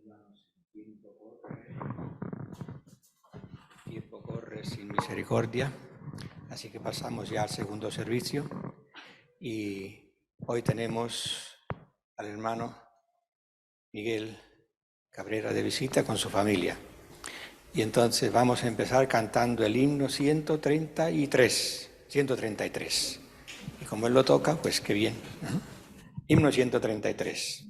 hermanos, tiempo corre sin misericordia, así que pasamos ya al segundo servicio y hoy tenemos al hermano Miguel Cabrera de visita con su familia. Y entonces vamos a empezar cantando el himno 133. Y como él lo toca, pues qué bien. Himno 133.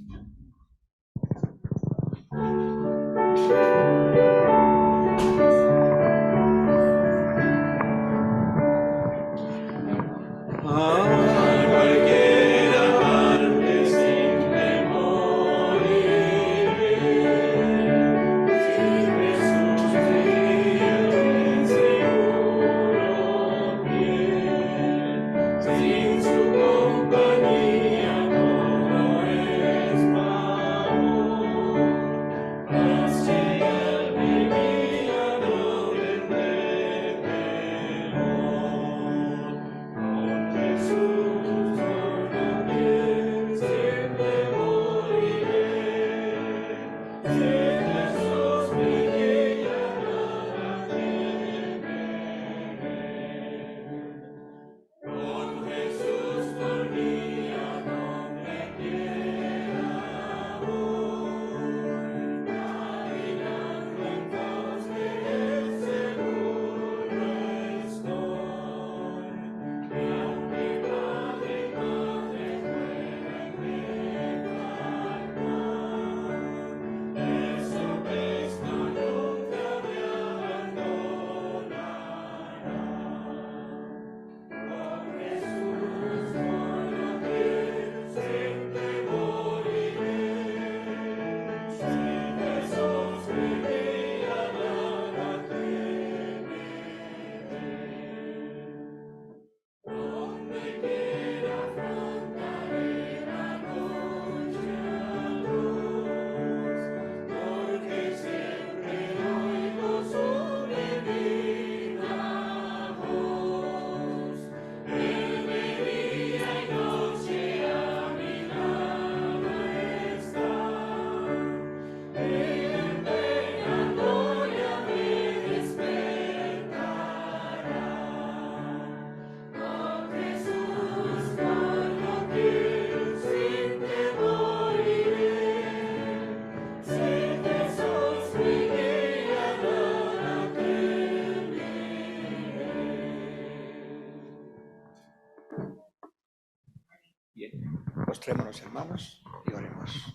Postrémonos, hermanos, y oremos.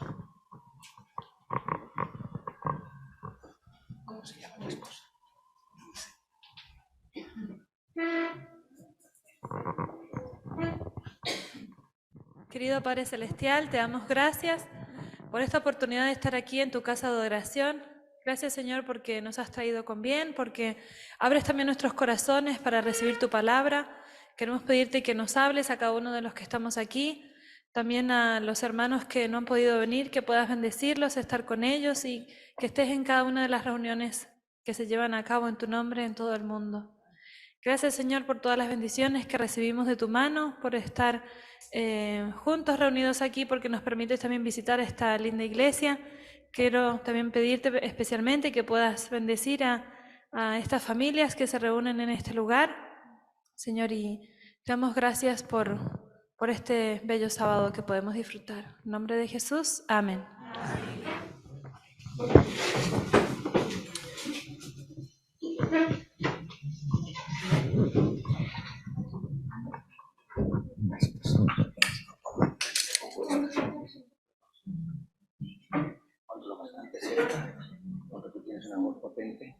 ¿Cómo se llama tu esposa? Querido Padre Celestial, te damos gracias por esta oportunidad de estar aquí en tu casa de adoración. Gracias, Señor, porque nos has traído con bien, porque abres también nuestros corazones para recibir tu palabra. Queremos pedirte que nos hables a cada uno de los que estamos aquí, también a los hermanos que no han podido venir, que puedas bendecirlos, estar con ellos y que estés en cada una de las reuniones que se llevan a cabo en tu nombre en todo el mundo. Gracias, Señor, por todas las bendiciones que recibimos de tu mano, por estar juntos reunidos aquí, porque nos permites también visitar esta linda iglesia. Quiero también pedirte especialmente que puedas bendecir a estas familias que se reúnen en este lugar, Señor, y te damos gracias por este bello sábado que podemos disfrutar. En nombre de Jesús, amén. Cuando lo bastante cerca, cuando tú tienes un amor potente.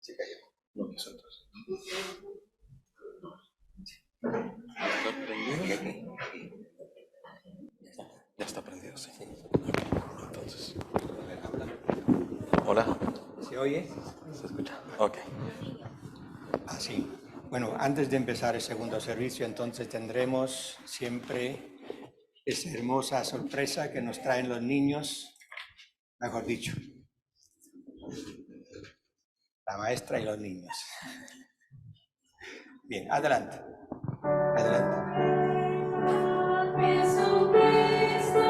Se cayó. No, nosotros. ¿Está prendido? Ya está prendido, sí. Entonces. Hola. ¿Se oye? ¿Se escucha? Ok. Así. Bueno, antes de empezar el segundo servicio, entonces tendremos siempre esa hermosa sorpresa que nos traen los niños, mejor dicho, la maestra y los niños. Bien, adelante. Adelante. Jesucristo,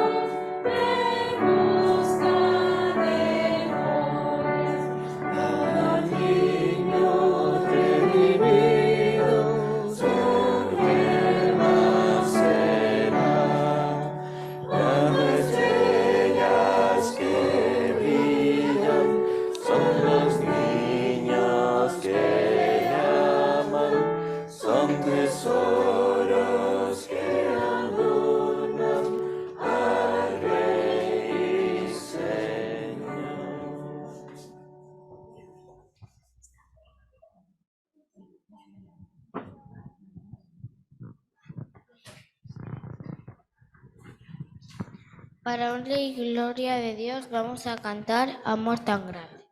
Para honra y gloria de Dios vamos a cantar Amor tan grande.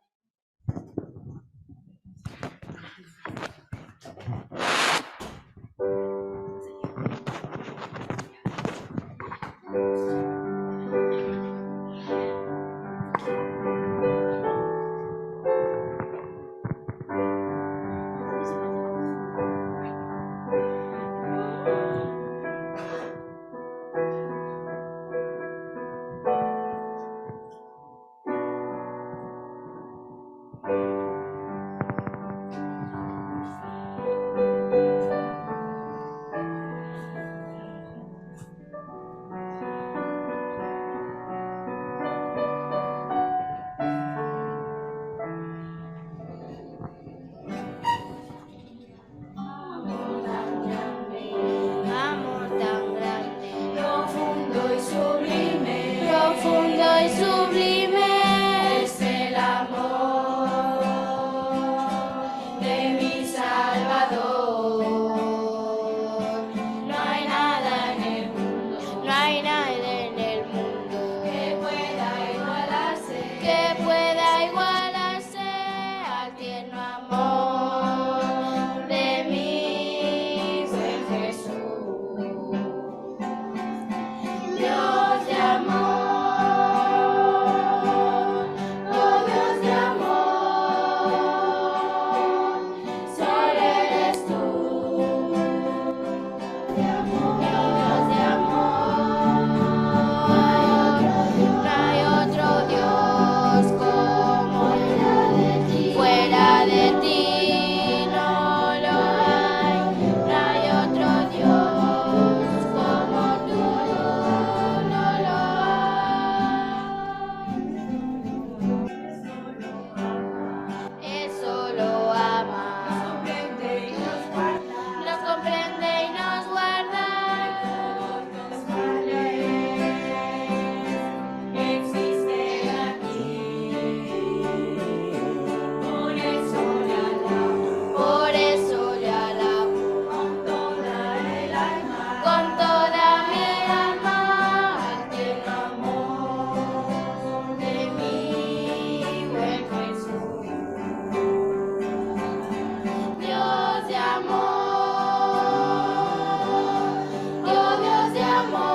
Amor tan grande, profundo y sublime, profundo y sublime es el amor de mi Salvador. No hay nada en el mundo, no hay nada en el mundo que pueda igualarse al tierno amor de mi buen Jesús. Dios de amor, oh Dios de amor, solo eres tú. Dios de amor, no hay otro Dios como Él. Fuera de ti no lo hay, no hay otro Dios como tú, no lo hay. Él solo ama, nos comprende y nos guarda. Existe aquí, por eso le alabo, con toda mi alma, al tierno amor de mi buen Jesús. Dios de amor, oh Dios de amor,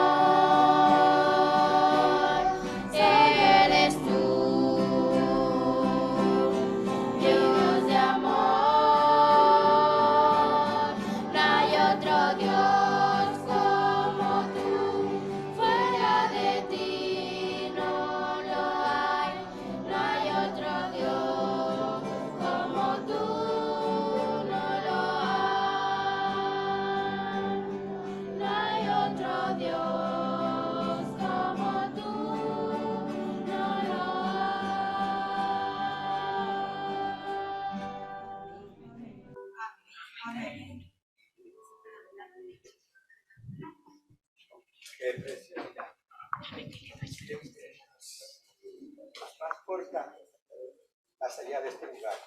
eres tú. Dios de amor, no hay otro Dios como tú. Fuera de ti no lo hay, no hay otro Dios como tú, no lo hay. No hay otro Dios como tú, no lo hay. Qué preciosidad. Más corta la salida de este lugar.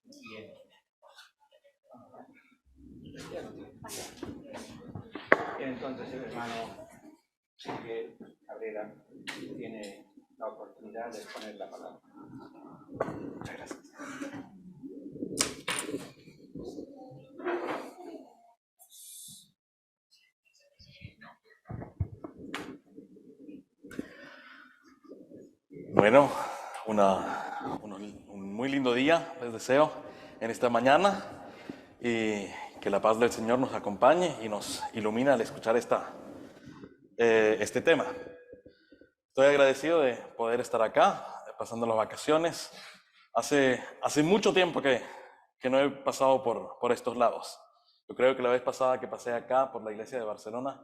Bien. Entonces el hermano Miguel Cabrera tiene la oportunidad de exponer la palabra. Muchas gracias. Bueno, un muy lindo día les deseo en esta mañana y que la paz del Señor nos acompañe y nos ilumine al escuchar este tema. Estoy agradecido de poder estar acá, pasando las vacaciones. Hace mucho tiempo que no he pasado por estos lados. Yo creo que la vez pasada que pasé acá por la iglesia de Barcelona,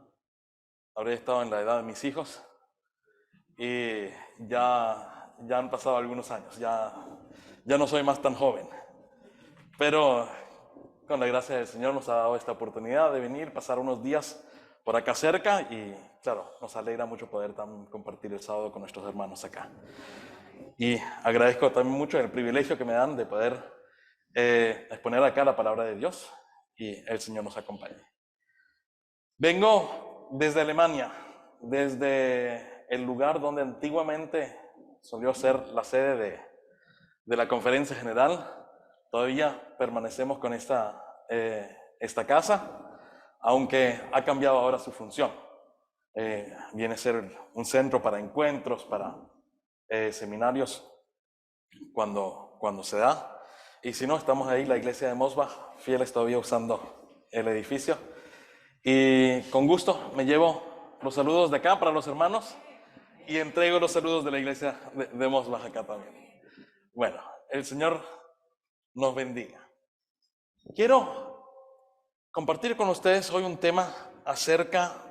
habré estado en la edad de mis hijos y ya han pasado algunos años, ya no soy más tan joven. Pero con la gracia del Señor nos ha dado esta oportunidad de venir, pasar unos días por acá cerca y claro, nos alegra mucho poder también compartir el sábado con nuestros hermanos acá. Y agradezco también mucho el privilegio que me dan de poder exponer acá la palabra de Dios y el Señor nos acompañe. Vengo desde Alemania, desde el lugar donde antiguamente solía ser la sede de la conferencia general. Todavía permanecemos con esta casa, aunque ha cambiado ahora su función. Viene a ser un centro para encuentros, para seminarios cuando se da. Y si no, estamos ahí, la iglesia de Mosbach, fieles todavía usando el edificio. Y con gusto me llevo los saludos de acá para los hermanos y entrego los saludos de la iglesia de Mosbach acá también. Bueno, el Señor nos bendiga. Quiero compartir con ustedes hoy un tema acerca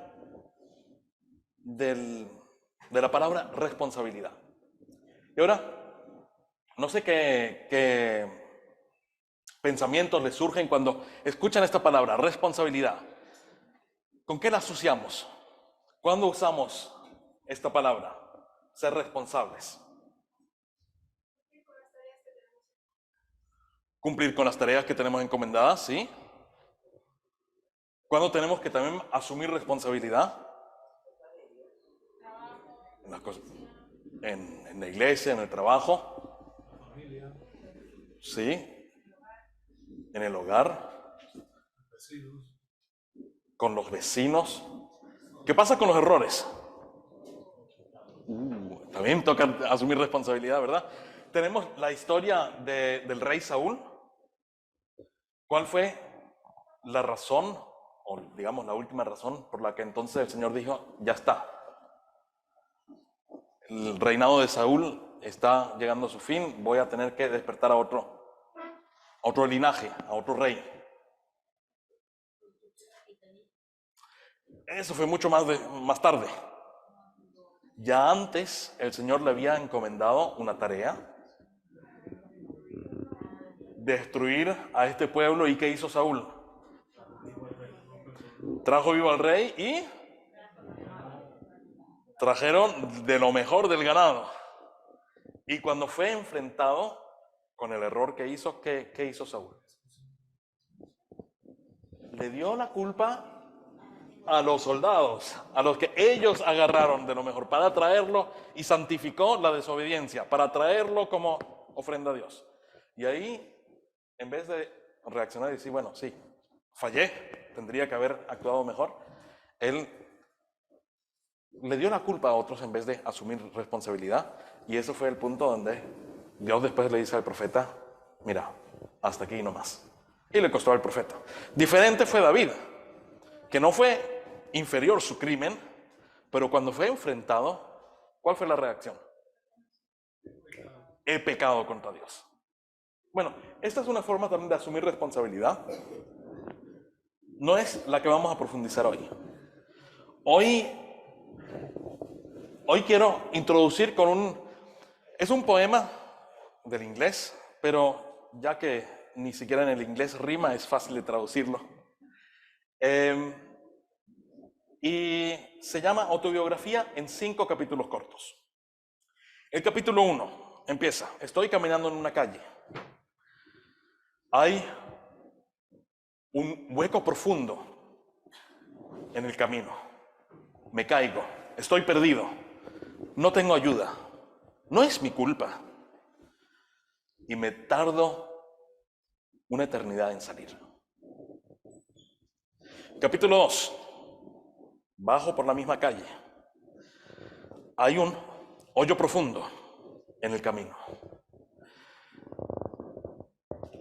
de la palabra responsabilidad. Y ahora, no sé qué pensamientos les surgen cuando escuchan esta palabra, responsabilidad. ¿Con qué la asociamos? ¿Cuándo usamos esta palabra? Ser responsables. Cumplir con las tareas que tenemos encomendadas, ¿sí? ¿Cuándo tenemos que también asumir responsabilidad? En la iglesia, en el trabajo, ¿sí? En el hogar, con los vecinos. ¿Qué pasa con los errores? También toca asumir responsabilidad, ¿verdad? Tenemos la historia del rey Saúl. ¿Cuál fue la razón, o digamos la última razón por la que entonces el Señor dijo, ya está? El reinado de Saúl está llegando a su fin, voy a tener que despertar a otro linaje, a otro rey. Eso fue mucho más tarde. Ya antes el Señor le había encomendado una tarea: destruir a este pueblo. ¿Y qué hizo Saúl? Trajo vivo al rey y trajeron de lo mejor del ganado. Y cuando fue enfrentado con el error que hizo, ¿qué hizo Saúl? Le dio la culpa a los soldados, a los que ellos agarraron de lo mejor para traerlo, y santificó la desobediencia, para traerlo como ofrenda a Dios. Y ahí, en vez de reaccionar y decir, bueno, sí, fallé, tendría que haber actuado mejor, él le dio la culpa a otros en vez de asumir responsabilidad. Y eso fue el punto donde Dios después le dice al profeta, mira, hasta aquí nomás. Y le costó al profeta. Diferente fue David, que no fue inferior su crimen, pero cuando fue enfrentado, ¿cuál fue la reacción? He pecado contra Dios. Bueno, esta es una forma también de asumir responsabilidad. No es la que vamos a profundizar hoy. Hoy quiero introducir es un poema del inglés, pero ya que ni siquiera en el inglés rima, es fácil de traducirlo. Y se llama Autobiografía en 5 capítulos cortos. El capítulo 1 empieza: estoy caminando en una calle. Hay un hueco profundo en el camino. Me caigo. Estoy perdido. No tengo ayuda. No es mi culpa. Y me tardo una eternidad en salir. Capítulo 2. Bajo por la misma calle. Hay un hoyo profundo en el camino.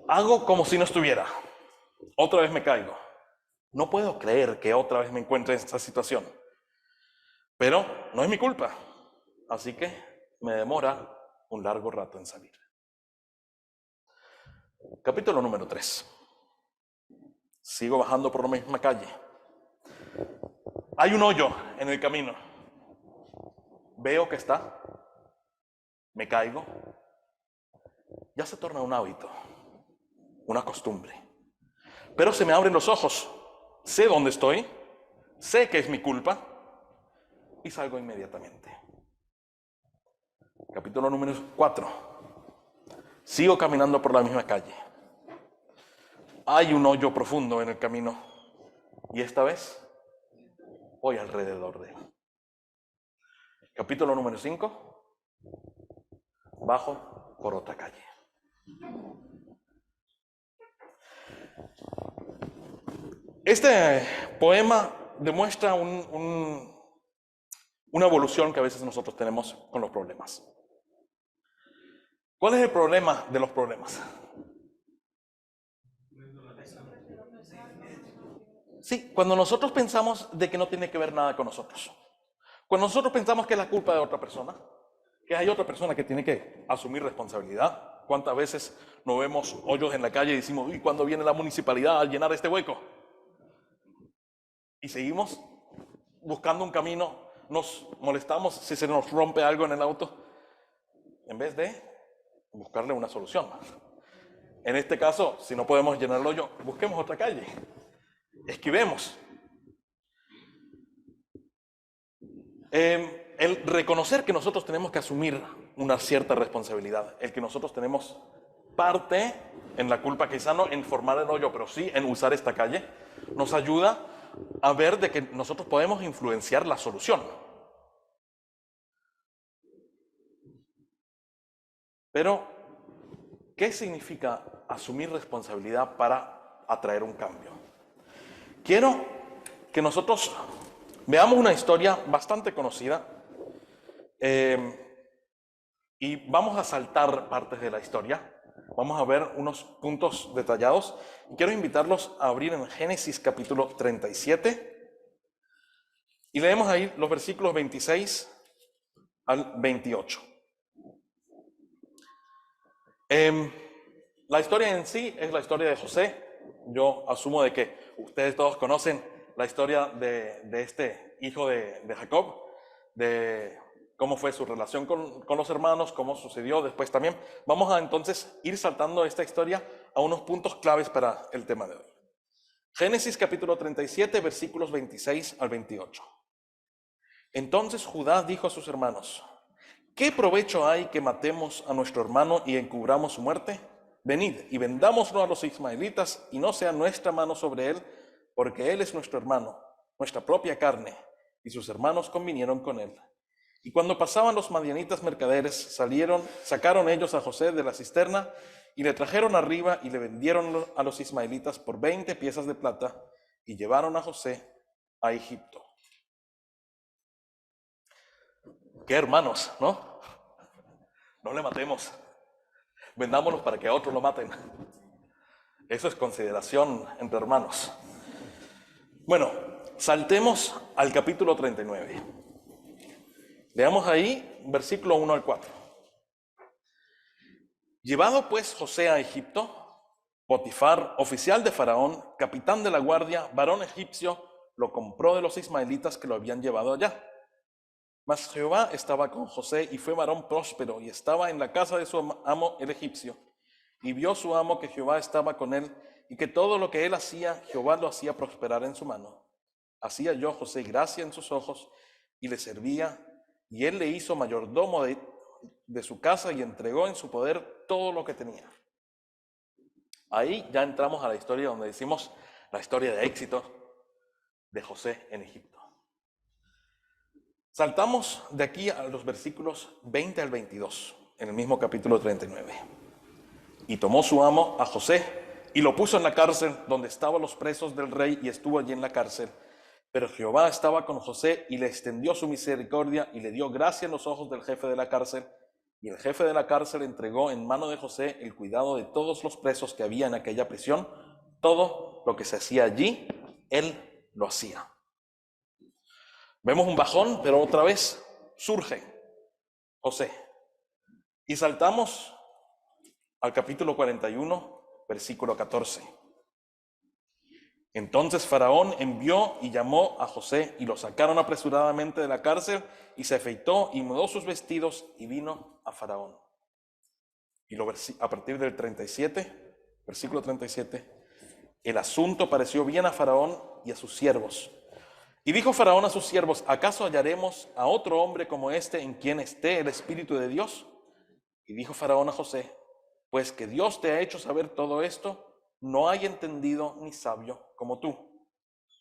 Hago como si no estuviera. Otra vez me caigo. No puedo creer que otra vez me encuentre en esta situación. Pero no es mi culpa. Así que me demora un largo rato en salir. Capítulo número 3. Sigo bajando por la misma calle. Hay un hoyo en el camino. Veo que está. Me caigo. Ya se torna un hábito, una costumbre. Pero se me abren los ojos. Sé dónde estoy. Sé que es mi culpa. Y salgo inmediatamente. Capítulo número 4. Sigo caminando por la misma calle. Hay un hoyo profundo en el camino y esta vez voy alrededor de él. Capítulo número 5. Bajo por otra calle. Este poema demuestra una evolución que a veces nosotros tenemos con los problemas. ¿Cuál es el problema de los problemas? Sí, cuando nosotros pensamos de que no tiene que ver nada con nosotros. Cuando nosotros pensamos que es la culpa de otra persona, que hay otra persona que tiene que asumir responsabilidad. ¿Cuántas veces nos vemos hoyos en la calle y decimos, uy, ¿cuándo viene la municipalidad a llenar este hueco? Y seguimos buscando un camino, nos molestamos si se nos rompe algo en el auto, en vez de buscarle una solución. En este caso, si no podemos llenar el hoyo, busquemos otra calle, esquivemos. El reconocer que nosotros tenemos que asumir una cierta responsabilidad, el que nosotros tenemos parte en la culpa, quizá no en formar el hoyo, pero sí en usar esta calle, nos ayuda a ver de que nosotros podemos influenciar la solución. Pero, ¿qué significa asumir responsabilidad para atraer un cambio? Quiero que nosotros veamos una historia bastante conocida y vamos a saltar partes de la historia. Vamos a ver unos puntos detallados. Quiero invitarlos a abrir en Génesis capítulo 37 y leemos ahí los versículos 26 al 28. La historia en sí es la historia de José. Yo asumo de que ustedes todos conocen la historia de este hijo de Jacob, de cómo fue su relación con los hermanos, cómo sucedió después también. Vamos a entonces ir saltando esta historia a unos puntos claves para el tema de hoy. Génesis capítulo 37, versículos 26 al 28. Entonces Judá dijo a sus hermanos, ¿qué provecho hay que matemos a nuestro hermano y encubramos su muerte? Venid y vendámoslo a los ismaelitas y no sea nuestra mano sobre él, porque él es nuestro hermano, nuestra propia carne, y sus hermanos convinieron con él. Y cuando pasaban los madianitas mercaderes, sacaron ellos a José de la cisterna y le trajeron arriba y le vendieron a los ismaelitas por 20 piezas de plata y llevaron a José a Egipto. Qué hermanos, ¿no? No le matemos. Vendámoslos para que a otros lo maten. Eso es consideración entre hermanos. Bueno, saltemos al capítulo 39. Leamos ahí, versículo 1 al 4. Llevado pues José a Egipto, Potifar, oficial de Faraón, capitán de la guardia, varón egipcio, lo compró de los ismaelitas que lo habían llevado allá. Mas Jehová estaba con José y fue varón próspero y estaba en la casa de su amo el egipcio. Y vio su amo que Jehová estaba con él y que todo lo que él hacía, Jehová lo hacía prosperar en su mano. Así halló José gracia en sus ojos y le servía, y él le hizo mayordomo de su casa y entregó en su poder todo lo que tenía. Ahí ya entramos a la historia donde decimos la historia de éxito de José en Egipto. Saltamos de aquí a los versículos 20 al 22, en el mismo capítulo 39. Y tomó su amo a José y lo puso en la cárcel donde estaban los presos del rey y estuvo allí en la cárcel. Pero Jehová estaba con José y le extendió su misericordia y le dio gracia en los ojos del jefe de la cárcel. Y el jefe de la cárcel entregó en mano de José el cuidado de todos los presos que había en aquella prisión. Todo lo que se hacía allí, él lo hacía. Vemos un bajón, pero otra vez surge José. Y saltamos al capítulo 41, versículo 14. Entonces Faraón envió y llamó a José y lo sacaron apresuradamente de la cárcel y se afeitó y mudó sus vestidos y vino a Faraón. Y a partir del 37, versículo 37, el asunto pareció bien a Faraón y a sus siervos. Y dijo Faraón a sus siervos, ¿acaso hallaremos a otro hombre como este en quien esté el Espíritu de Dios? Y dijo Faraón a José: pues que Dios te ha hecho saber todo esto, no hay entendido ni sabio como tú.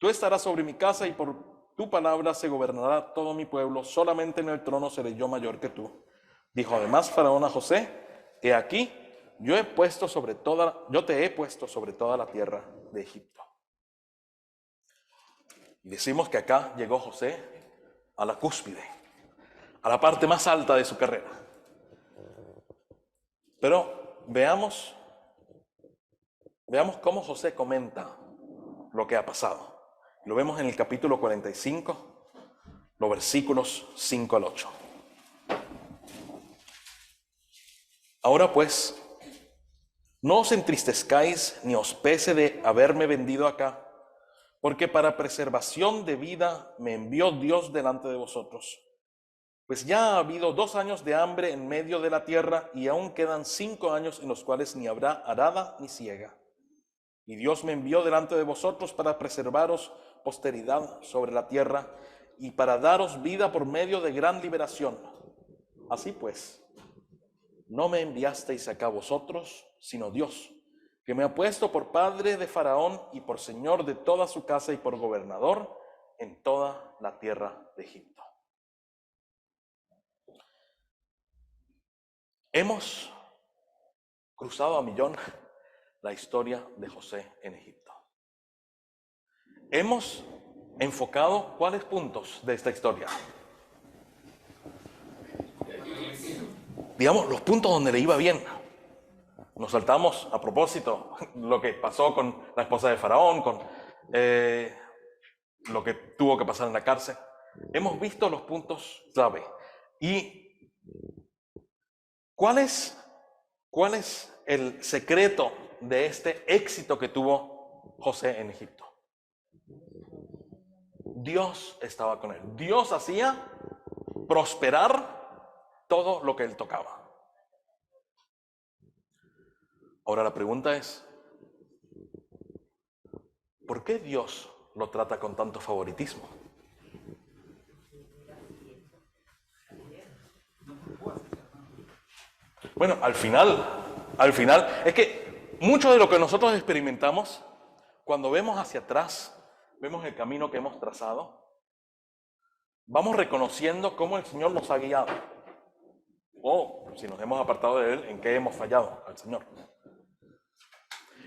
Tú estarás sobre mi casa y por tu palabra se gobernará todo mi pueblo. Solamente en el trono seré yo mayor que tú. Dijo además Faraón a José: he aquí, yo te he puesto sobre toda la tierra de Egipto. Y decimos que acá llegó José a la cúspide, a la parte más alta de su carrera. Pero veamos cómo José comenta lo que ha pasado. Lo vemos en el capítulo 45, los versículos 5 al 8. Ahora pues, no os entristezcáis ni os pese de haberme vendido acá, porque para preservación de vida me envió Dios delante de vosotros. Pues ya ha habido 2 años de hambre en medio de la tierra, y aún quedan 5 años en los cuales ni habrá arada ni siega. Y Dios me envió delante de vosotros para preservaros posteridad sobre la tierra, y para daros vida por medio de gran liberación. Así pues, no me enviasteis acá vosotros, sino Dios, que me ha puesto por padre de Faraón y por señor de toda su casa y por gobernador en toda la tierra de Egipto. Hemos cruzado a millón la historia de José en Egipto. Hemos enfocado ¿cuáles puntos de esta historia? Digamos, los puntos donde le iba bien. Nos saltamos a propósito lo que pasó con la esposa de Faraón, con lo que tuvo que pasar en la cárcel. Hemos visto los puntos clave. ¿Y cuál es el secreto de este éxito que tuvo José en Egipto? Dios estaba con él. Dios hacía prosperar todo lo que él tocaba. Ahora la pregunta es, ¿por qué Dios lo trata con tanto favoritismo? Bueno, al final, es que mucho de lo que nosotros experimentamos, cuando vemos hacia atrás, vemos el camino que hemos trazado, vamos reconociendo cómo el Señor nos ha guiado. O, si nos hemos apartado de Él, en qué hemos fallado al Señor.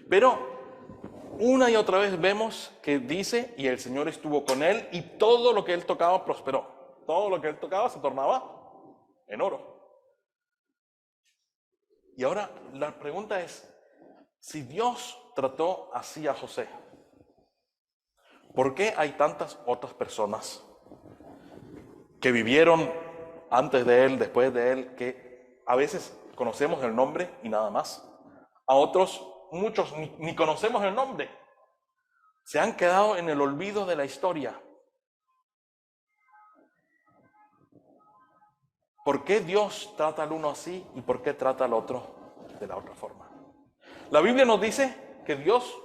Pero una y otra vez vemos que dice, y el Señor estuvo con él, y todo lo que él tocaba prosperó. Todo lo que él tocaba se tornaba en oro. Y ahora la pregunta es, si Dios trató así a José, ¿por qué hay tantas otras personas que vivieron antes de él, después de él, que a veces conocemos el nombre y nada más? A otros, muchos ni conocemos el nombre. Se han quedado en el olvido de la historia. ¿Por qué Dios trata al uno así y por qué trata al otro de la otra forma? La Biblia nos dice que Dios,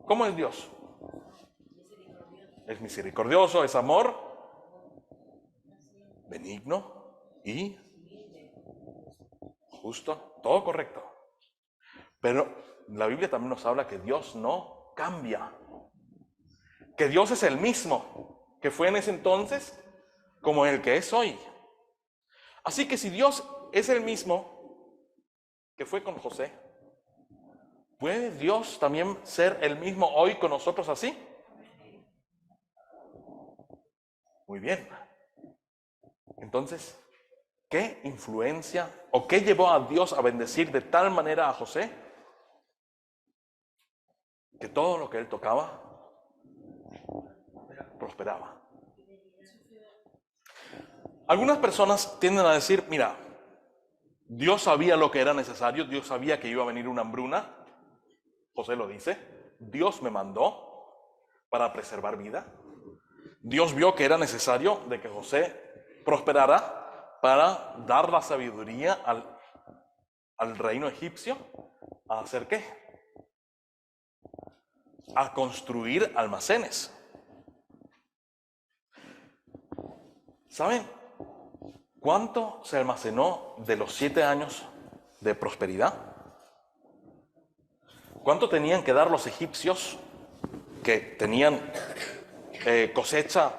¿cómo es Dios? Es misericordioso, es amor, benigno y justo, todo correcto. Pero la Biblia también nos habla que Dios no cambia, que Dios es el mismo que fue en ese entonces como el que es hoy. Así que si Dios es el mismo que fue con José, ¿puede Dios también ser el mismo hoy con nosotros así? Muy bien. Entonces, ¿qué influencia o qué llevó a Dios a bendecir de tal manera a José que todo lo que él tocaba prosperaba? Algunas personas tienden a decir, mira, Dios sabía lo que era necesario, Dios sabía que iba a venir una hambruna. José lo dice, Dios me mandó para preservar vida. Dios vio que era necesario de que José prosperara para dar la sabiduría al reino egipcio. ¿A hacer qué? A construir almacenes. ¿Saben cuánto se almacenó de los 7 años de prosperidad? ¿Cuánto tenían que dar los egipcios que tenían cosecha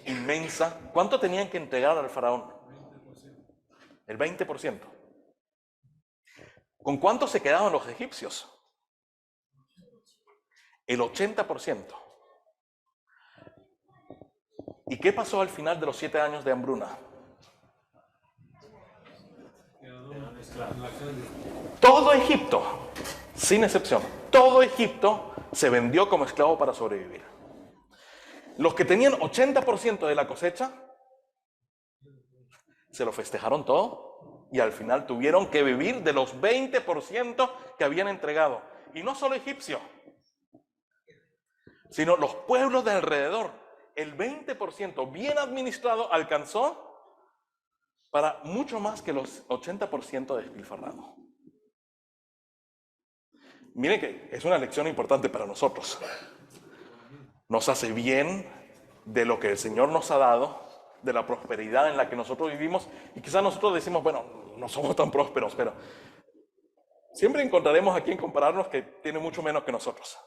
inmensa? ¿Cuánto tenían que entregar al faraón? El 20%. ¿Con cuánto se quedaban los egipcios? El 80%. ¿Y qué pasó al final de los 7 años de hambruna? Todo Egipto, sin excepción, todo Egipto se vendió como esclavo para sobrevivir. Los que tenían 80% de la cosecha, se lo festejaron todo y al final tuvieron que vivir de los 20% que habían entregado. Y no solo egipcio, sino los pueblos de alrededor. El 20% bien administrado alcanzó para mucho más que los 80% despilfarrado. Miren que es una lección importante para nosotros. Nos hace bien de lo que el Señor nos ha dado, de la prosperidad en la que nosotros vivimos, y quizás nosotros decimos, bueno, no somos tan prósperos, pero siempre encontraremos a quien compararnos que tiene mucho menos que nosotros.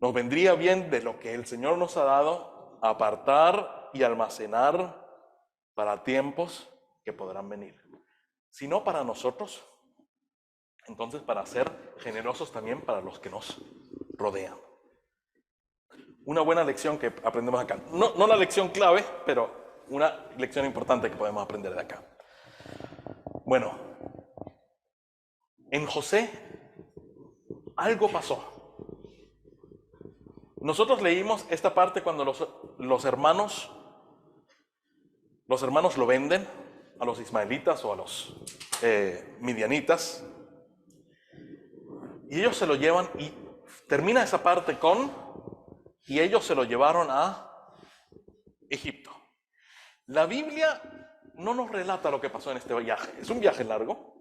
Nos vendría bien de lo que el Señor nos ha dado apartar y almacenar para tiempos que podrán venir. Si no para nosotros, entonces para ser generosos también para los que nos rodean. Una buena lección que aprendemos acá. No la lección clave, pero una lección importante que podemos aprender de acá. Bueno, en José algo pasó. Nosotros leímos esta parte cuando los hermanos lo venden a los ismaelitas o a los midianitas, y ellos se lo llevan, y termina esa parte y ellos se lo llevaron a Egipto. La Biblia no nos relata lo que pasó en este viaje. Es un viaje largo,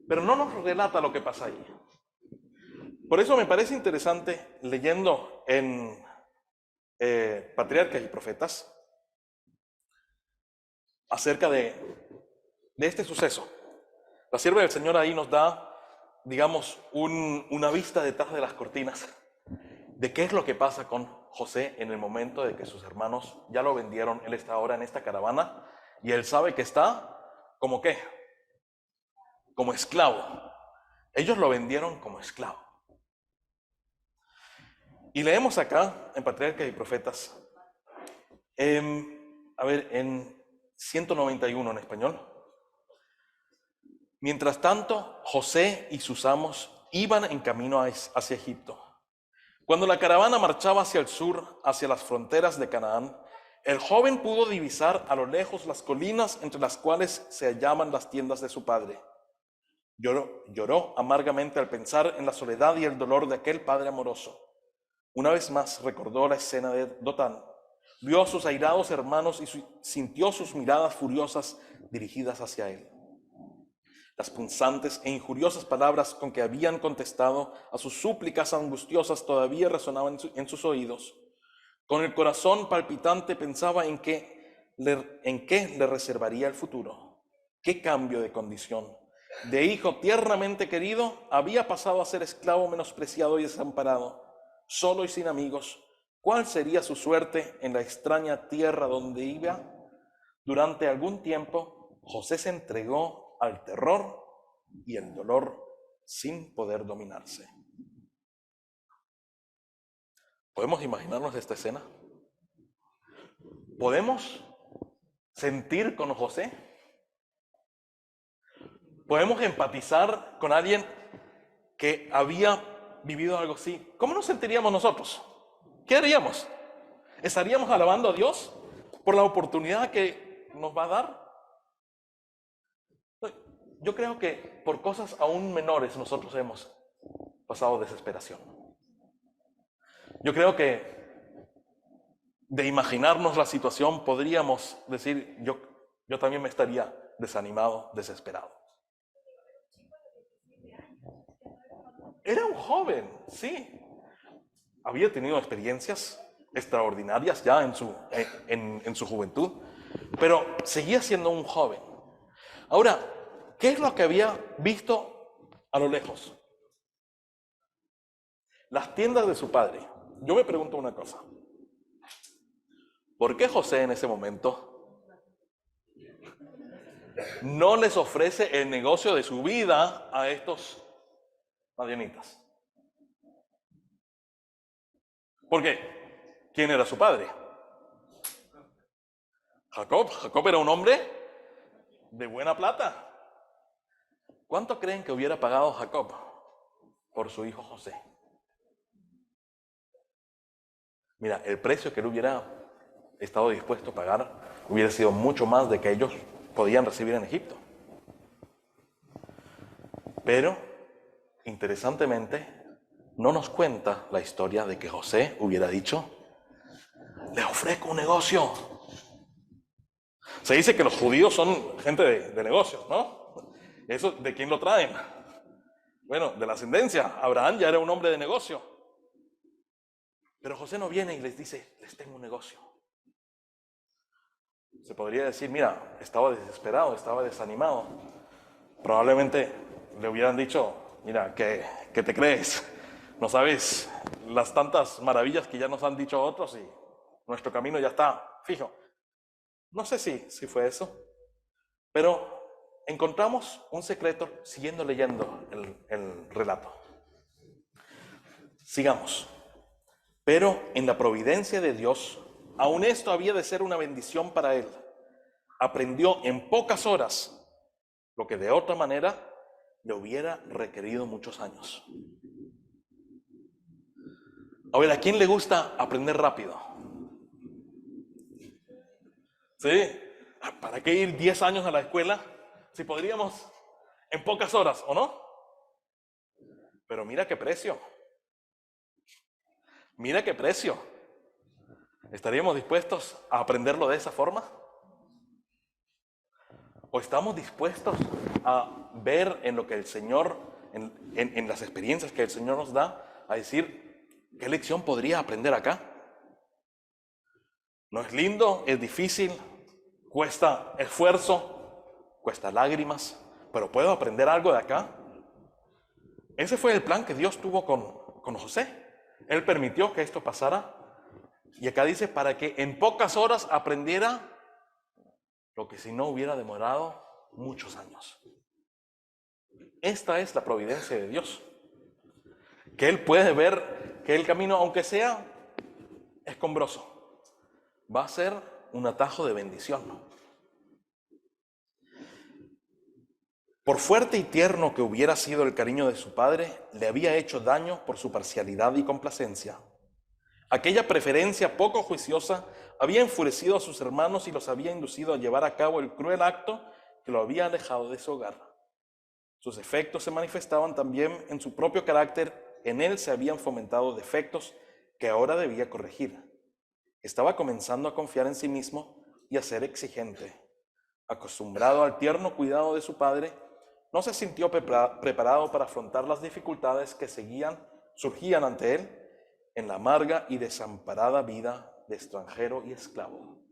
pero no nos relata lo que pasa ahí. Por eso me parece interesante, leyendo en Patriarcas y Profetas, acerca de este suceso. La sierva del Señor ahí nos da, digamos, una vista detrás de las cortinas de qué es lo que pasa con José en el momento de que sus hermanos ya lo vendieron. Él está ahora en esta caravana y él sabe que está ¿como qué? Como esclavo. Ellos lo vendieron como esclavo. Y leemos acá en Patriarcas y Profetas, en 191 en español. Mientras tanto, José y sus amos iban en camino hacia Egipto. Cuando la caravana marchaba hacia el sur, hacia las fronteras de Canaán, el joven pudo divisar a lo lejos las colinas entre las cuales se hallaban las tiendas de su padre. Lloró amargamente al pensar en la soledad y el dolor de aquel padre amoroso. Una vez más recordó la escena de Dotán. Vio a sus airados hermanos y sintió sus miradas furiosas dirigidas hacia él. Las punzantes e injuriosas palabras con que habían contestado a sus súplicas angustiosas todavía resonaban en sus oídos. Con el corazón palpitante pensaba en qué le reservaría el futuro. ¿Qué cambio de condición? De hijo tiernamente querido, había pasado a ser esclavo menospreciado y desamparado, solo y sin amigos. ¿Cuál sería su suerte en la extraña tierra donde iba? Durante algún tiempo, José se entregó al terror y el dolor sin poder dominarse. ¿Podemos imaginarnos esta escena? ¿Podemos sentir con José? ¿Podemos empatizar con alguien que había vivido algo así? ¿Cómo nos sentiríamos nosotros? ¿Qué haríamos? ¿Estaríamos alabando a Dios por la oportunidad que nos va a dar? Yo creo que por cosas aún menores nosotros hemos pasado desesperación. Yo creo que de imaginarnos la situación podríamos decir, yo también me estaría desanimado, desesperado. Era un joven, sí. Había tenido experiencias extraordinarias ya en su juventud, pero seguía siendo un joven. Ahora, ¿qué es lo que había visto a lo lejos? Las tiendas de su padre. Yo me pregunto una cosa. ¿Por qué José en ese momento no les ofrece el negocio de su vida a estos madianitas? ¿Por qué? ¿Quién era su padre? Jacob. Jacob era un hombre de buena plata. ¿Cuánto creen que hubiera pagado Jacob por su hijo José? Mira, el precio que él hubiera estado dispuesto a pagar hubiera sido mucho más de que ellos podían recibir en Egipto. Pero, interesantemente, no nos cuenta la historia de que José hubiera dicho, le ofrezco un negocio. Se dice que los judíos son gente de negocios, ¿no? ¿Eso de quién lo traen? Bueno, de la ascendencia. Abraham ya era un hombre de negocio. Pero José no viene y les dice, les tengo un negocio. Se podría decir, mira, estaba desesperado, estaba desanimado. Probablemente le hubieran dicho, mira, ¿qué te crees? No sabes las tantas maravillas que ya nos han dicho otros y nuestro camino ya está fijo. No sé si fue eso, pero encontramos un secreto siguiendo leyendo el relato. Sigamos. Pero en la providencia de Dios, aun esto había de ser una bendición para él. Aprendió en pocas horas lo que de otra manera le hubiera requerido muchos años. A ver, ¿a quién le gusta aprender rápido? ¿Sí? ¿Para qué ir 10 años a la escuela si podríamos en pocas horas, o no? Pero mira qué precio. Mira qué precio. ¿Estaríamos dispuestos a aprenderlo de esa forma? ¿O estamos dispuestos a ver en lo que el Señor, en las experiencias que el Señor nos da, a decir, ¿qué lección podría aprender acá? No es lindo, es difícil, cuesta esfuerzo, cuesta lágrimas, pero ¿puedo aprender algo de acá? Ese fue el plan que Dios tuvo con José. Él permitió que esto pasara. Y acá dice, para que en pocas horas aprendiera lo que si no hubiera demorado muchos años. Esta es la providencia de Dios. Que Él puede ver que el camino, aunque sea escombroso, va a ser un atajo de bendición. Por fuerte y tierno que hubiera sido el cariño de su padre, le había hecho daño por su parcialidad y complacencia. Aquella preferencia poco juiciosa había enfurecido a sus hermanos y los había inducido a llevar a cabo el cruel acto que lo había alejado de su hogar. Sus efectos se manifestaban también en su propio carácter. En él se habían fomentado defectos que ahora debía corregir. Estaba comenzando a confiar en sí mismo y a ser exigente. Acostumbrado al tierno cuidado de su padre, no se sintió preparado para afrontar las dificultades que surgían ante él en la amarga y desamparada vida de extranjero y esclavo.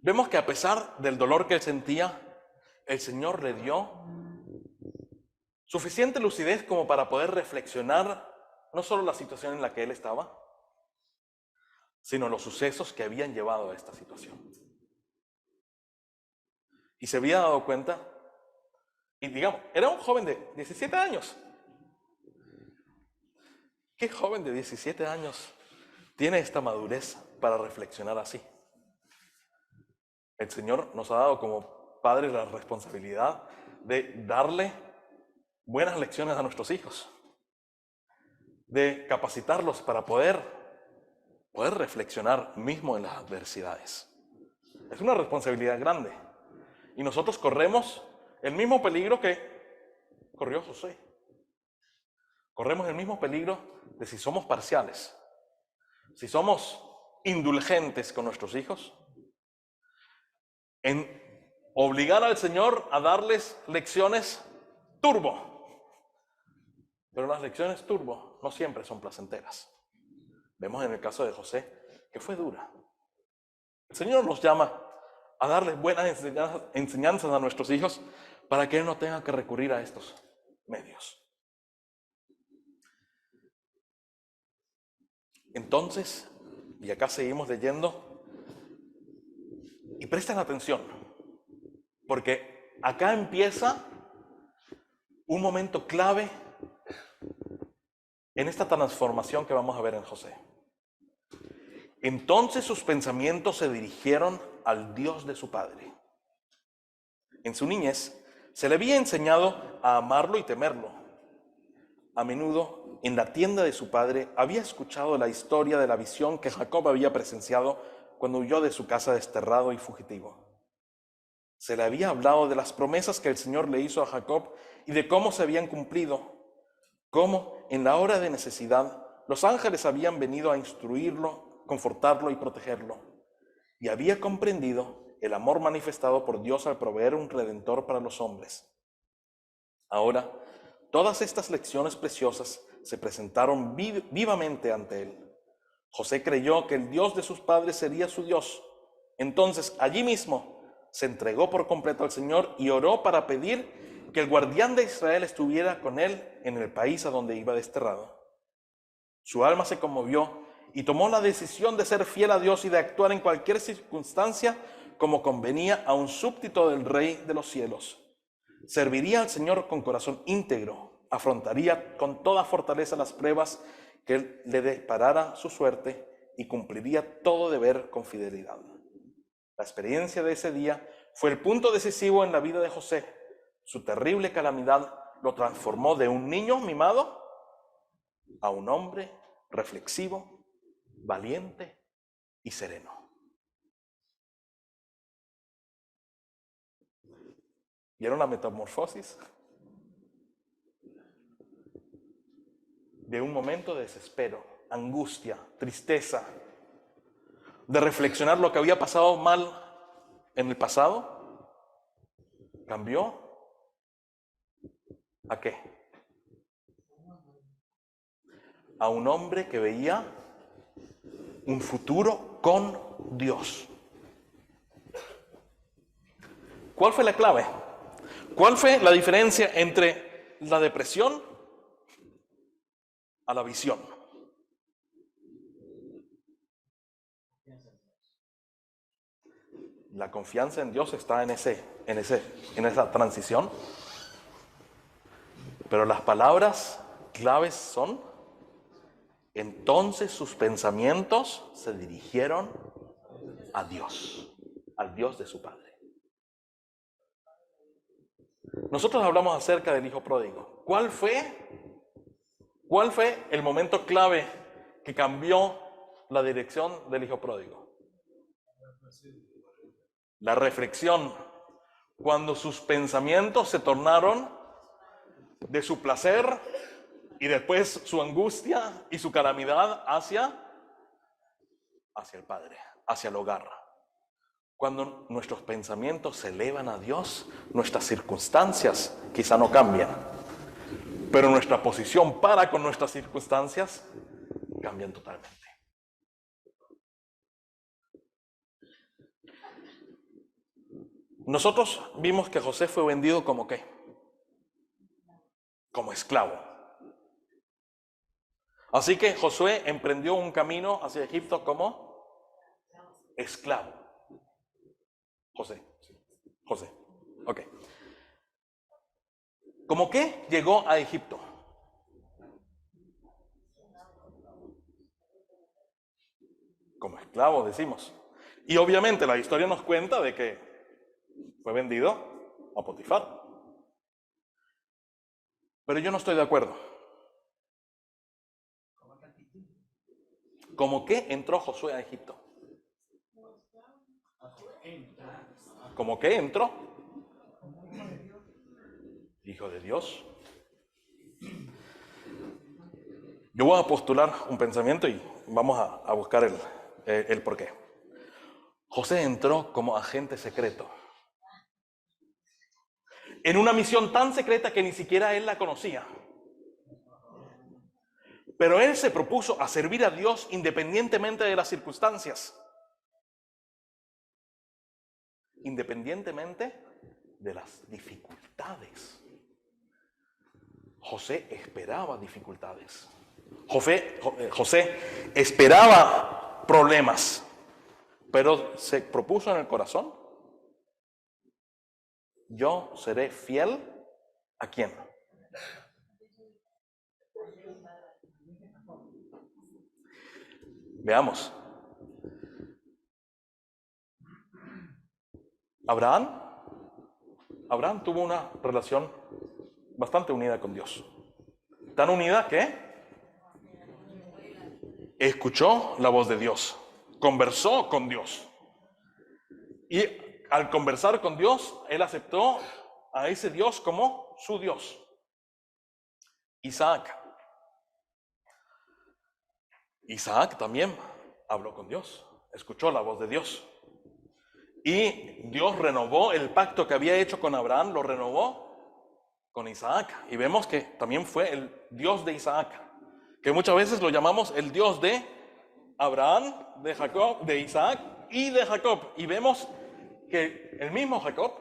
Vemos que a pesar del dolor que él sentía, el Señor le dio suficiente lucidez como para poder reflexionar no solo la situación en la que él estaba, sino los sucesos que habían llevado a esta situación. Y se había dado cuenta, y digamos, era un joven de 17 años. ¿Qué joven de 17 años tiene esta madurez para reflexionar así? El Señor nos ha dado como padres la responsabilidad de darle buenas lecciones a nuestros hijos, de capacitarlos para poder reflexionar mismo en las adversidades. Es una responsabilidad grande. Y nosotros corremos el mismo peligro que corrió José. Corremos el mismo peligro de si somos parciales, si somos indulgentes con nuestros hijos, en obligar al Señor a darles lecciones turbo. Pero las lecciones turbo no siempre son placenteras. Vemos en el caso de José que fue dura. El Señor nos llama a darles buenas enseñanzas a nuestros hijos para que él no tenga que recurrir a estos medios. Entonces, y acá seguimos leyendo, y presten atención, porque acá empieza un momento clave en esta transformación que vamos a ver en José. Entonces sus pensamientos se dirigieron al Dios de su padre. En su niñez se le había enseñado a amarlo y temerlo. A menudo, en la tienda de su padre, había escuchado la historia de la visión que Jacob había presenciado cuando huyó de su casa desterrado y fugitivo. Se le había hablado de las promesas que el Señor le hizo a Jacob y de cómo se habían cumplido, cómo en la hora de necesidad los ángeles habían venido a instruirlo, confortarlo y protegerlo, y había comprendido el amor manifestado por Dios al proveer un redentor para los hombres. Ahora, todas estas lecciones preciosas se presentaron vivamente ante él. José creyó que el Dios de sus padres sería su Dios. Entonces, allí mismo, se entregó por completo al Señor y oró para pedir que el guardián de Israel estuviera con él en el país a donde iba desterrado. Su alma se conmovió y tomó la decisión de ser fiel a Dios y de actuar en cualquier circunstancia como convenía a un súbdito del Rey de los cielos. Serviría al Señor con corazón íntegro, afrontaría con toda fortaleza las pruebas que le deparara su suerte y cumpliría todo deber con fidelidad. La experiencia de ese día fue el punto decisivo en la vida de José. Su terrible calamidad lo transformó de un niño mimado a un hombre reflexivo, valiente y sereno. ¿Vieron la metamorfosis? De un momento de desespero, angustia, tristeza, de reflexionar lo que había pasado mal en el pasado, cambió ¿a qué? A un hombre que veía un futuro con Dios. ¿Cuál fue la clave? ¿Cuál fue la diferencia entre la depresión a la visión? La confianza en Dios está en esa transición. Pero las palabras claves son: entonces sus pensamientos se dirigieron a Dios, al Dios de su Padre. Nosotros hablamos acerca del hijo pródigo. ¿Cuál fue el momento clave que cambió la dirección del hijo pródigo? La reflexión, cuando sus pensamientos se tornaron de su placer y después su angustia y su calamidad hacia el Padre, hacia el hogar. Cuando nuestros pensamientos se elevan a Dios, nuestras circunstancias quizá no cambian, pero nuestra posición para con nuestras circunstancias cambian totalmente. Nosotros vimos que José fue vendido como ¿qué? Como esclavo. Así que Josué emprendió un camino hacia Egipto como esclavo. José. Ok. ¿Cómo qué llegó a Egipto? Como esclavo, decimos. Y obviamente la historia nos cuenta de que fue vendido a Potifar. Pero yo no estoy de acuerdo. ¿Cómo qué entró Josué a Egipto? ¿Cómo qué entró? Hijo de Dios. Yo voy a postular un pensamiento y vamos a buscar el porqué. José entró como agente secreto en una misión tan secreta que ni siquiera él la conocía. Pero él se propuso a servir a Dios independientemente de las circunstancias. independientemente de las dificultades. José esperaba dificultades. José esperaba problemas, pero se propuso en el corazón: yo seré fiel ¿a quién? Veamos. Abraham tuvo una relación bastante unida con Dios. Tan unida que escuchó la voz de Dios, conversó con Dios. Y al conversar con Dios, él aceptó a ese Dios como su Dios. Isaac también habló con Dios, escuchó la voz de Dios. Y Dios renovó el pacto que había hecho con Abraham, lo renovó con Isaac. Y vemos que también fue el Dios de Isaac, que muchas veces lo llamamos el Dios de Abraham, de Jacob, de Isaac y de Jacob. Y vemos que el mismo Jacob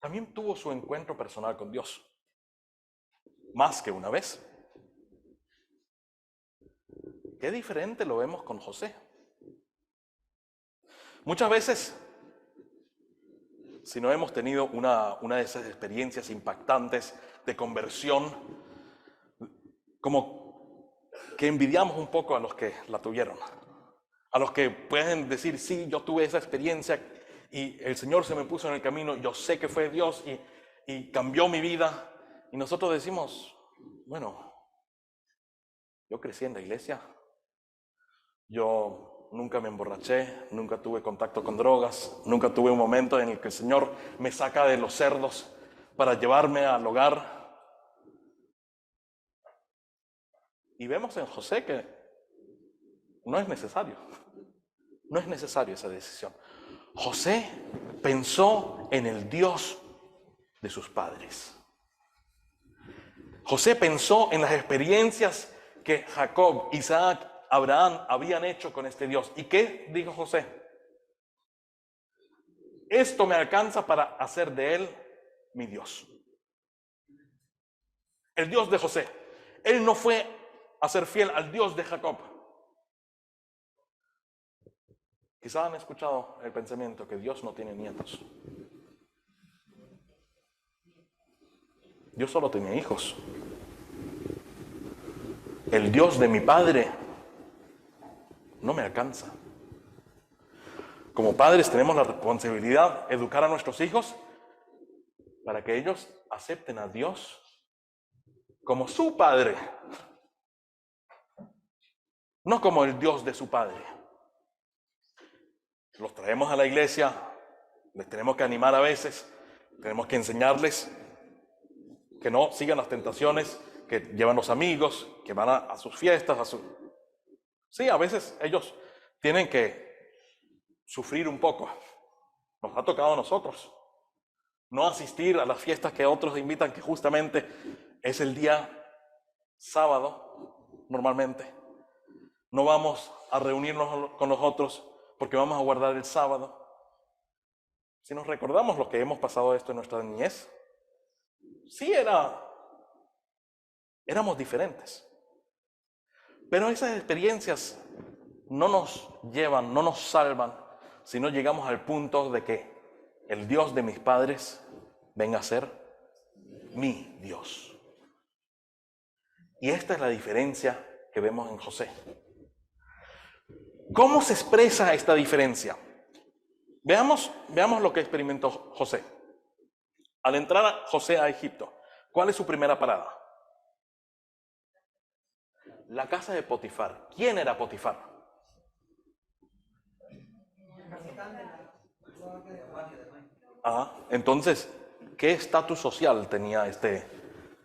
también tuvo su encuentro personal con Dios, más que una vez. Qué diferente lo vemos con José. Muchas veces, si no hemos tenido una de esas experiencias impactantes de conversión, como que envidiamos un poco a los que la tuvieron, a los que pueden decir: sí, yo tuve esa experiencia y el Señor se me puso en el camino, yo sé que fue Dios y cambió mi vida. Y nosotros decimos: bueno, yo crecí en la iglesia, yo nunca me emborraché, nunca tuve contacto con drogas, nunca tuve un momento en el que el Señor me saca de los cerdos para llevarme al hogar. Y vemos en José que no es necesario esa decisión. José pensó en el Dios de sus padres. José pensó en las experiencias que Jacob, Isaac, Abraham habían hecho con este Dios. ¿Y qué dijo José? Esto me alcanza para hacer de él mi Dios. El Dios de José. Él no fue a ser fiel al Dios de Jacob. Quizá han escuchado el pensamiento que Dios no tiene nietos. Dios solo tenía hijos. El Dios de mi padre no me alcanza. Como padres tenemos la responsabilidad de educar a nuestros hijos para que ellos acepten a Dios como su padre, no como el Dios de su padre. Los traemos a la iglesia, les tenemos que animar a veces, tenemos que enseñarles que no sigan las tentaciones que llevan los amigos, que van a sus fiestas, Sí, a veces ellos tienen que sufrir un poco. Nos ha tocado a nosotros no asistir a las fiestas que otros invitan, que justamente es el día sábado, normalmente. No vamos a reunirnos con los otros porque vamos a guardar el sábado. Si nos recordamos lo que hemos pasado esto en nuestra niñez, sí éramos diferentes. Pero esas experiencias no nos llevan, no nos salvan, si no llegamos al punto de que el Dios de mis padres venga a ser mi Dios. Y esta es la diferencia que vemos en José. ¿Cómo se expresa esta diferencia? Veamos lo que experimentó José. Al entrar José a Egipto, ¿cuál es su primera parada? La casa de Potifar. ¿Quién era Potifar? Entonces, ¿qué estatus social tenía este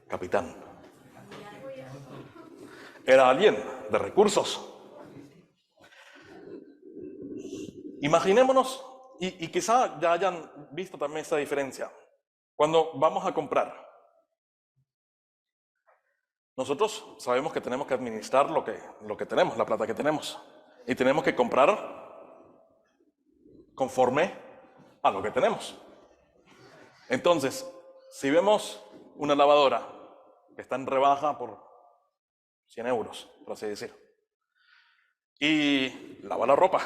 capitán? Era alguien de recursos. Imaginémonos, y quizá ya hayan visto también esta diferencia. Cuando vamos a comprar, nosotros sabemos que tenemos que administrar lo que tenemos, la plata que tenemos. Y tenemos que comprar conforme a lo que tenemos. Entonces, si vemos una lavadora que está en rebaja por 100 euros, por así decir, y lava la ropa,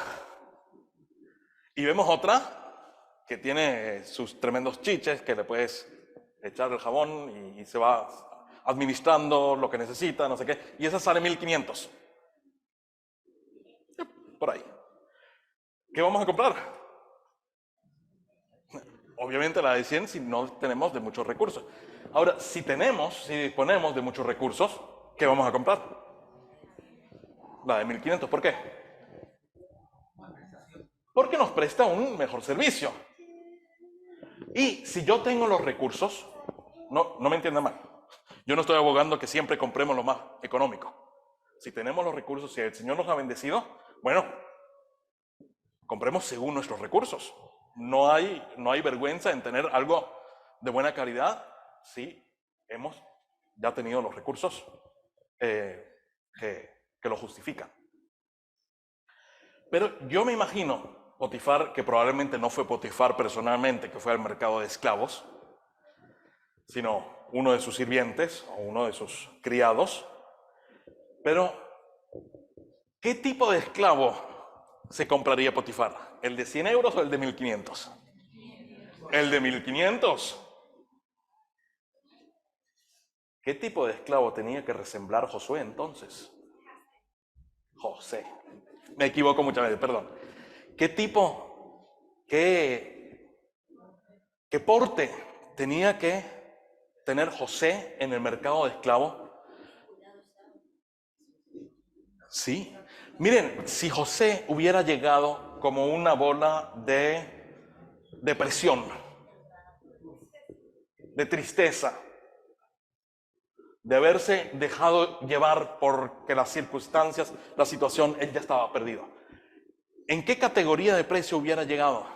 y vemos otra que tiene sus tremendos chiches, que le puedes echar el jabón y se va administrando lo que necesita, no sé qué, y esa sale 1.500. Por ahí. ¿Qué vamos a comprar? Obviamente la de 100 si no tenemos de muchos recursos. Ahora, si disponemos de muchos recursos, ¿qué vamos a comprar? La de 1.500. ¿Por qué? Porque nos presta un mejor servicio. Y si yo tengo los recursos, no me entiendan mal, yo no estoy abogando que siempre compremos lo más económico. Si tenemos los recursos, si el Señor nos ha bendecido, bueno, compremos según nuestros recursos. No hay vergüenza en tener algo de buena calidad si hemos ya tenido los recursos que lo justifican. Pero yo me imagino Potifar, que probablemente no fue Potifar personalmente, que fue al mercado de esclavos, sino uno de sus sirvientes o uno de sus criados. Pero, ¿qué tipo de esclavo se compraría Potifar? ¿El de 100 euros o el de 1.500? El de 1.500. ¿Qué tipo de esclavo tenía que resemblar Josué entonces? José. Me equivoco muchas veces, perdón. ¿Qué porte tenía que tener José en el mercado de esclavos? Sí. Miren, si José hubiera llegado como una bola de depresión, de tristeza, de haberse dejado llevar porque las circunstancias, la situación, él ya estaba perdido. ¿En qué categoría de precio hubiera llegado?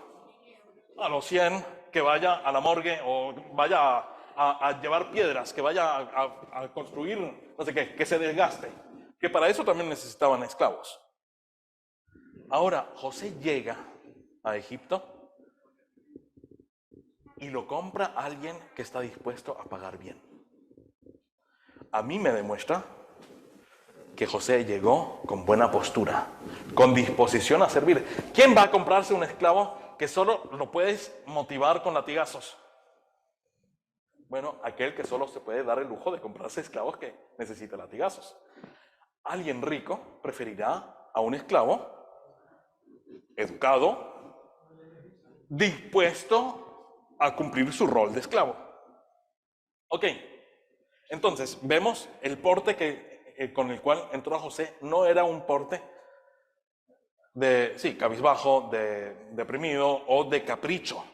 A los 100, que vaya a la morgue o vaya a llevar piedras, que vaya a construir, no sé qué, que se desgaste. Que para eso también necesitaban esclavos. Ahora, José llega a Egipto y lo compra alguien que está dispuesto a pagar bien. A mí me demuestra que José llegó con buena postura, con disposición a servir. ¿Quién va a comprarse un esclavo que solo lo puedes motivar con latigazos? Bueno, aquel que solo se puede dar el lujo de comprarse esclavos que necesita latigazos. Alguien rico preferirá a un esclavo educado, dispuesto a cumplir su rol de esclavo. Ok, entonces vemos el porte con el cual entró a José. No era un porte de, cabizbajo, de deprimido o de capricho.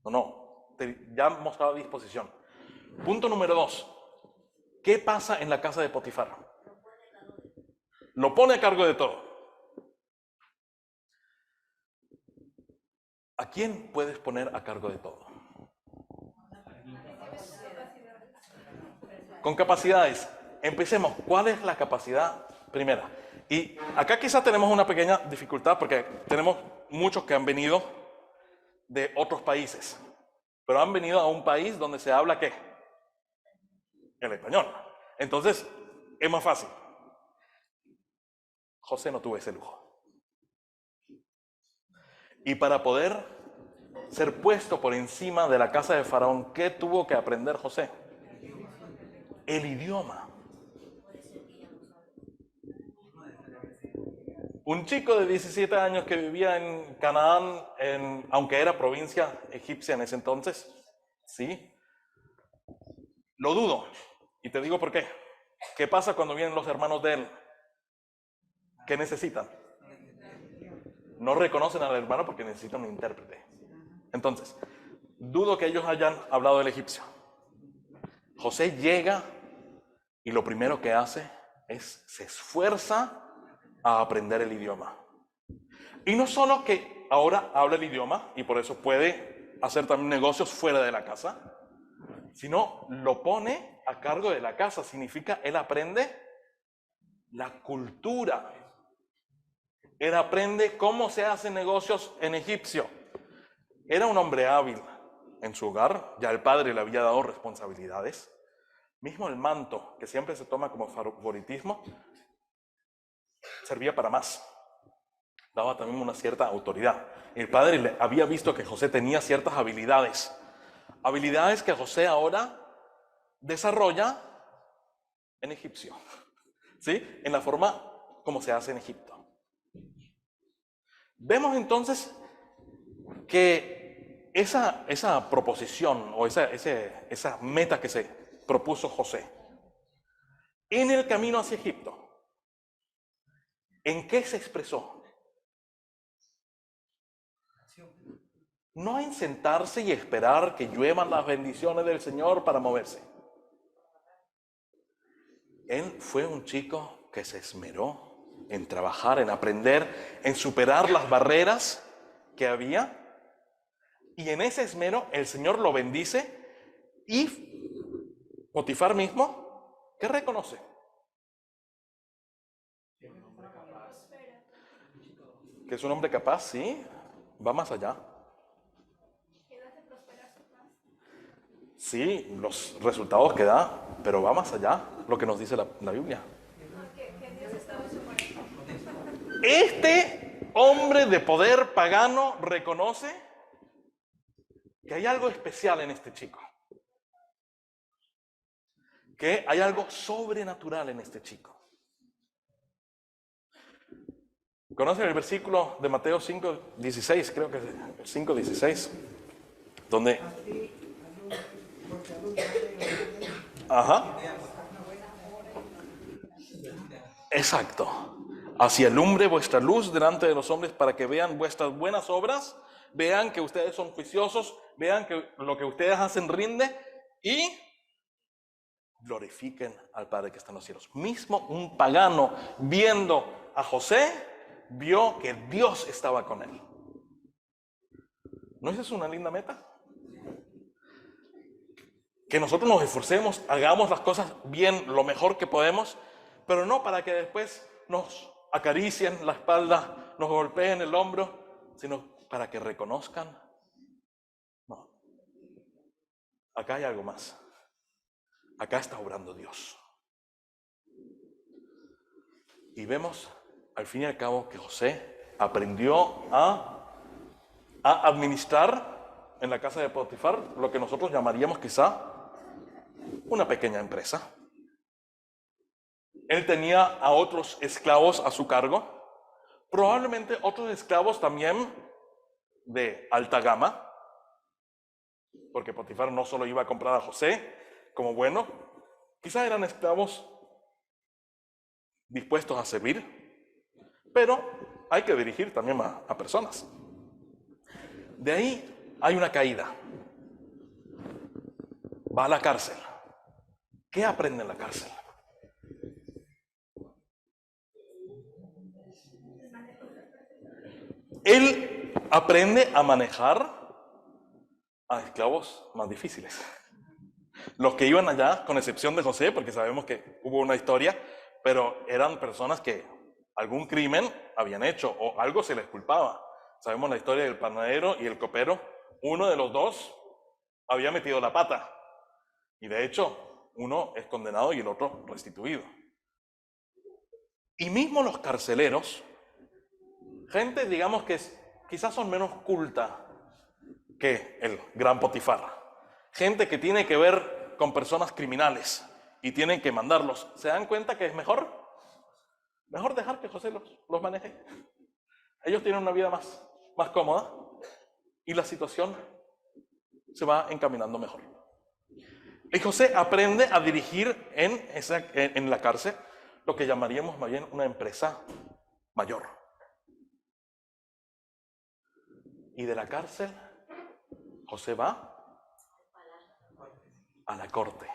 No, ya mostraba disposición. Punto número 2. ¿Qué pasa en la casa de Potifar? Lo pone a cargo de todo. ¿A quién puedes poner a cargo de todo? Con capacidades. Empecemos. ¿Cuál es la capacidad primera? Y acá quizá tenemos una pequeña dificultad porque tenemos muchos que han venido de otros países, pero han venido a un país donde se habla ¿qué? El español. Entonces, es más fácil. José no tuvo ese lujo. Y para poder ser puesto por encima de la casa de Faraón, ¿qué tuvo que aprender José? El idioma. Un chico de 17 años que vivía en Canaán, aunque era provincia egipcia en ese entonces, ¿sí? Lo dudo. Y te digo por qué. ¿Qué pasa cuando vienen los hermanos de él? ¿Qué necesitan? No reconocen al hermano porque necesitan un intérprete. Entonces, dudo que ellos hayan hablado del egipcio. José llega y lo primero que hace es se esfuerza a aprender el idioma. Y no solo que ahora habla el idioma y por eso puede hacer también negocios fuera de la casa, sino lo pone a cargo de la casa. Significa, él aprende la cultura. Él aprende cómo se hacen negocios en egipcio. Era un hombre hábil en su hogar, ya el padre le había dado responsabilidades. Mismo el manto, que siempre se toma como favoritismo, servía para más. Daba también una cierta autoridad. El padre le había visto que José tenía ciertas habilidades. Habilidades que José ahora desarrolla en egipcio. ¿Sí? En la forma como se hace en Egipto. Vemos entonces que esa proposición o esa meta que se propuso José en el camino hacia Egipto, ¿en qué se expresó? No en sentarse y esperar que lluevan las bendiciones del Señor para moverse. Él fue un chico que se esmeró en trabajar, en aprender, en superar las barreras que había. Y en ese esmero el Señor lo bendice y Potifar mismo, ¿qué reconoce? Que es un hombre capaz, sí, va más allá. Sí, los resultados que da, pero va más allá, lo que nos dice la Biblia. Este hombre de poder pagano reconoce que hay algo especial en este chico. Que hay algo sobrenatural en este chico. ¿Conocen el versículo de Mateo 5:16? Creo que es el 5:16. Donde... Ajá. Exacto. Así alumbre vuestra luz delante de los hombres para que vean vuestras buenas obras, vean que ustedes son juiciosos, vean que lo que ustedes hacen rinde y glorifiquen al Padre que está en los cielos. Mismo un pagano viendo a José, vio que Dios estaba con él. ¿No es una linda meta? Que nosotros nos esforcemos, hagamos las cosas bien, lo mejor que podemos, pero no para que después nos acaricien la espalda, nos golpeen el hombro, sino para que reconozcan. No. Acá hay algo más. Acá está obrando Dios. Y vemos, al fin y al cabo, que José aprendió a administrar en la casa de Potifar lo que nosotros llamaríamos quizá una pequeña empresa. Él tenía a otros esclavos a su cargo, probablemente otros esclavos también de alta gama, porque Potifar no solo iba a comprar a José como bueno, quizá eran esclavos dispuestos a servir, pero hay que dirigir también a personas. De ahí hay una caída. Va a la cárcel. ¿Qué aprende en la cárcel? Él aprende a manejar a esclavos más difíciles. Los que iban allá, con excepción de José, porque sabemos que hubo una historia, pero eran personas que algún crimen habían hecho o algo se les culpaba. Sabemos la historia del panadero y el copero. Uno de los dos había metido la pata. Y de hecho, uno es condenado y el otro restituido. Y mismo los carceleros, gente, digamos, que quizás son menos culta que el gran Potifar. Gente que tiene que ver con personas criminales y tienen que mandarlos. ¿Se dan cuenta que es mejor dejar que José los maneje? Ellos tienen una vida más cómoda y la situación se va encaminando mejor. Y José aprende a dirigir en la cárcel lo que llamaríamos más bien una empresa mayor. Y de la cárcel, José va a la corte.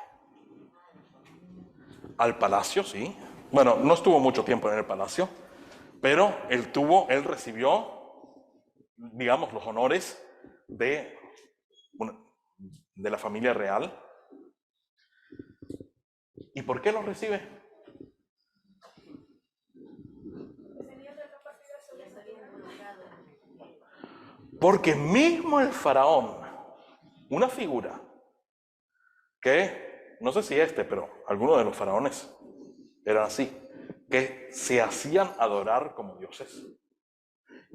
Al palacio, sí. Bueno, no estuvo mucho tiempo en el palacio, pero él recibió, digamos, los honores de la familia real. ¿Y por qué los recibe? Porque mismo el faraón, una figura que, no sé si pero algunos de los faraones eran así, que se hacían adorar como dioses,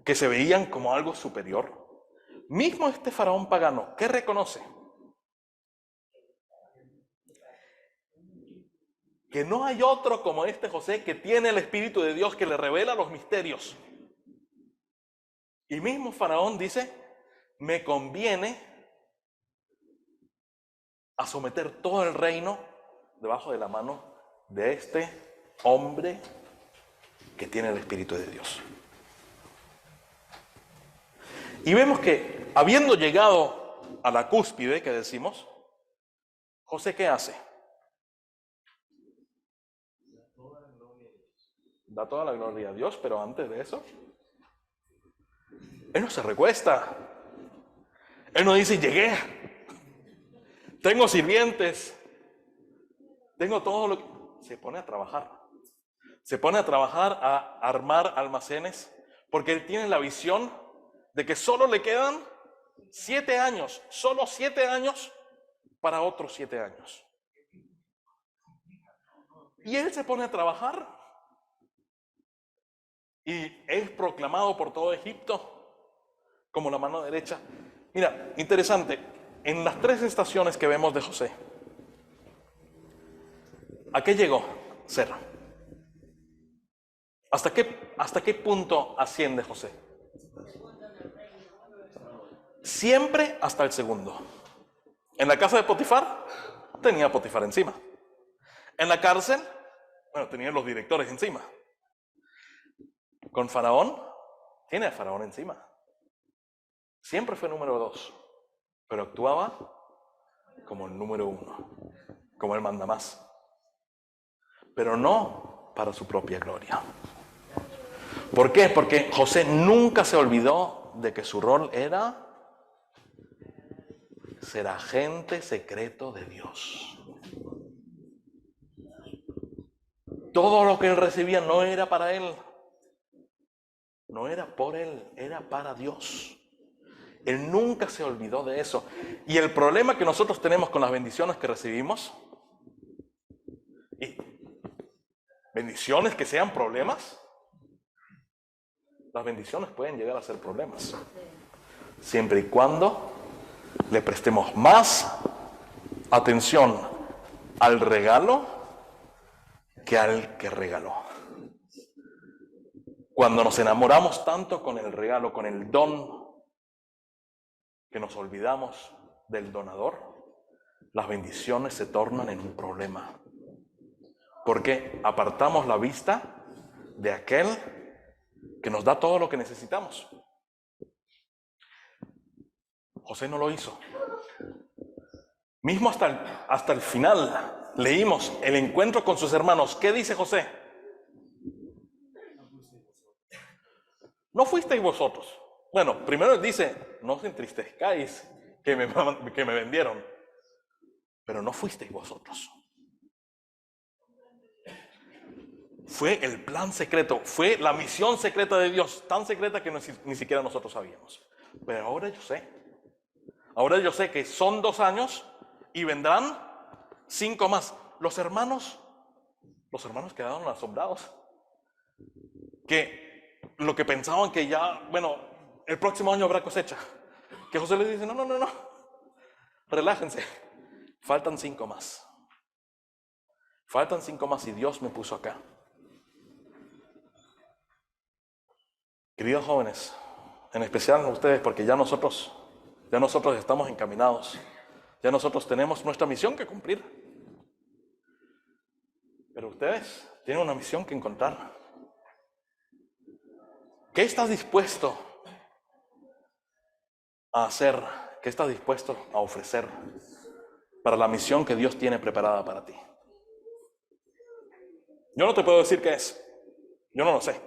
que se veían como algo superior. Mismo este faraón pagano, ¿qué reconoce? Que no hay otro como este José que tiene el Espíritu de Dios que le revela los misterios. Y mismo faraón dice, me conviene a someter todo el reino debajo de la mano de este hombre que tiene el Espíritu de Dios. Y vemos que, habiendo llegado a la cúspide, que decimos, José, ¿qué hace? Da toda la gloria a Dios, pero antes de eso, él no se recuesta. Él no dice, llegué, tengo sirvientes, tengo todo lo que... Se pone a trabajar. Se pone a trabajar a armar almacenes, porque él tiene la visión de que solo le quedan 7 años, solo 7 años para otros 7 años. Y él se pone a trabajar y es proclamado por todo Egipto como la mano derecha. Mira, interesante, en las 3 estaciones que vemos de José, ¿a qué llegó ser? ¿Hasta qué punto asciende José? Siempre hasta el segundo. En la casa de Potifar, tenía a Potifar encima. En la cárcel, tenían los directores encima. Con Faraón, tiene a Faraón encima. Siempre fue número 2, pero actuaba como el número 1, como el mandamás. Pero no para su propia gloria. ¿Por qué? Porque José nunca se olvidó de que su rol era ser agente secreto de Dios. Todo lo que él recibía no era para él, no era por él, era para Dios. Él nunca se olvidó de eso. Y el problema que nosotros tenemos con las bendiciones que recibimos, y bendiciones que sean problemas, las bendiciones pueden llegar a ser problemas, siempre y cuando le prestemos más atención al regalo que al que regaló. Cuando nos enamoramos tanto con el regalo, con el don, que nos olvidamos del donador, las bendiciones se tornan en un problema. Porque apartamos la vista de aquel que nos da todo lo que necesitamos. José no lo hizo. Mismo hasta el final leímos el encuentro con sus hermanos. ¿Qué dice José? No fuisteis vosotros. Bueno, primero él dice, no os entristezcáis que me vendieron, pero no fuisteis vosotros. Fue el plan secreto, fue la misión secreta de Dios, tan secreta que ni siquiera nosotros sabíamos. Pero ahora yo sé que son 2 años y vendrán 5 más. Los hermanos quedaron asombrados. Que lo que pensaban que ya, el próximo año habrá cosecha. Que José les dice, no, relájense. Faltan 5 más. Faltan 5 más y Dios me puso acá. Queridos jóvenes, en especial ustedes, porque ya nosotros estamos encaminados. Ya nosotros tenemos nuestra misión que cumplir. Pero ustedes tienen una misión que encontrar. ¿Qué estás dispuesto a hacer? ¿Qué estás dispuesto a ofrecer para la misión que Dios tiene preparada para ti? Yo no te puedo decir qué es. Yo no lo sé.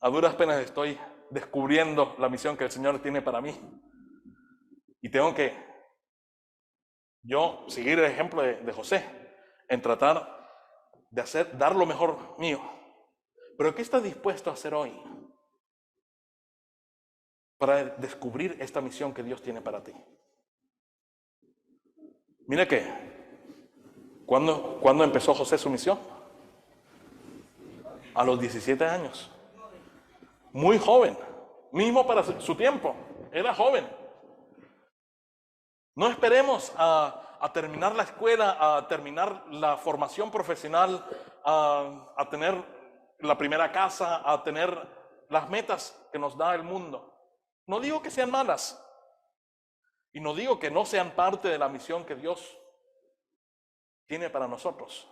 A duras penas estoy descubriendo la misión que el Señor tiene para mí. Y tengo que yo seguir el ejemplo de José en tratar de dar lo mejor mío. Pero ¿qué estás dispuesto a hacer hoy para descubrir esta misión que Dios tiene para ti. Mira que, ¿cuándo empezó José su misión? A los 17 años. Muy joven, mismo para su tiempo, era joven. No esperemos a terminar la escuela, a terminar la formación profesional, a tener la primera casa, a tener las metas que nos da el mundo. No digo que sean malas, y no digo que no sean parte de la misión que Dios tiene para nosotros.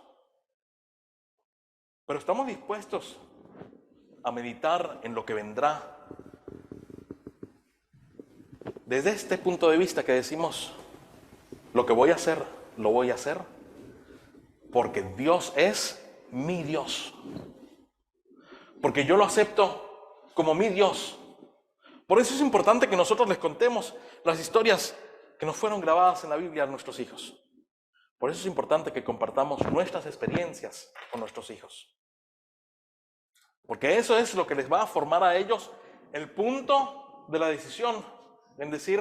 Pero estamos dispuestos a meditar en lo que vendrá desde este punto de vista que decimos, lo que voy a hacer, lo voy a hacer porque Dios es mi Dios. Porque yo lo acepto como mi Dios. Por eso es importante que nosotros les contemos las historias que nos fueron grabadas en la Biblia a nuestros hijos. Por eso es importante que compartamos nuestras experiencias con nuestros hijos. Porque eso es lo que les va a formar a ellos el punto de la decisión en decir,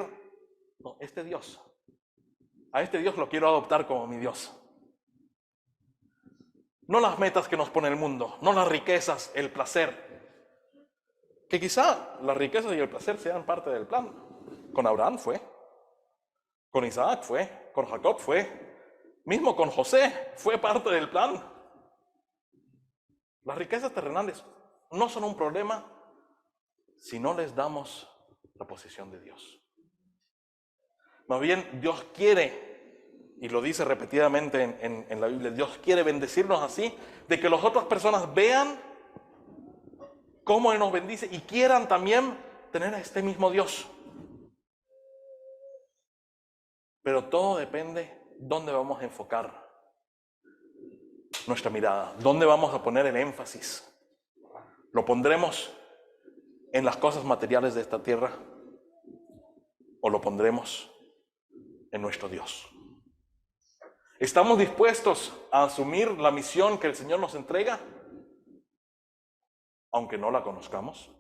no, a este Dios lo quiero adoptar como mi Dios. No las metas que nos pone el mundo, no las riquezas, el placer. Que quizá las riquezas y el placer sean parte del plan. Con Abraham fue, con Isaac fue, con Jacob fue, mismo con José fue parte del plan. Las riquezas terrenales no son un problema si no les damos la posesión de Dios. Más bien, Dios quiere, y lo dice repetidamente en la Biblia, Dios quiere bendecirnos así, de que las otras personas vean cómo Él nos bendice y quieran también tener a este mismo Dios. Pero todo depende dónde vamos a enfocar nuestra mirada, dónde vamos a poner el énfasis. ¿Lo pondremos en las cosas materiales de esta tierra o lo pondremos en nuestro Dios? ¿Estamos dispuestos a asumir la misión que el Señor nos entrega, aunque no la conozcamos?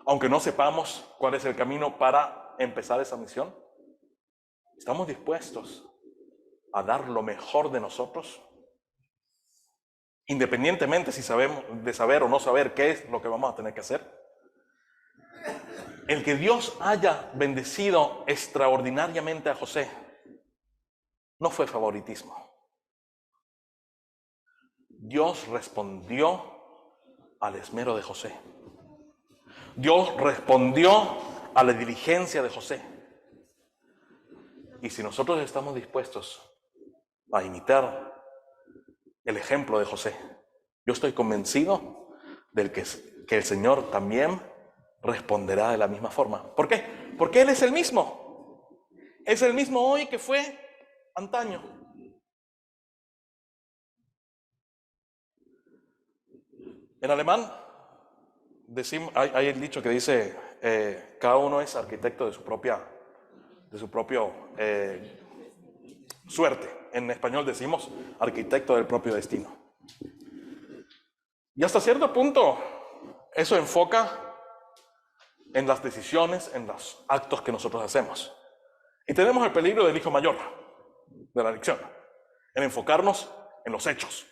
Aunque no sepamos cuál es el camino para empezar esa misión. ¿Estamos dispuestos a dar lo mejor de nosotros? Independientemente si sabemos de saber o no saber qué es lo que vamos a tener que hacer. El que Dios haya bendecido extraordinariamente a José no fue favoritismo. Dios respondió al esmero de José. Dios respondió a la diligencia de José. Y si nosotros estamos dispuestos a imitar el ejemplo de José, yo estoy convencido de que el Señor también responderá de la misma forma. ¿Por qué? Porque Él es el mismo. Es el mismo hoy que fue antaño. En alemán hay el dicho que dice, cada uno es arquitecto de su propia suerte. En español decimos arquitecto del propio destino. Y hasta cierto punto eso enfoca en las decisiones, en los actos que nosotros hacemos. Y tenemos el peligro del hijo mayor de la lección, en enfocarnos en los hechos,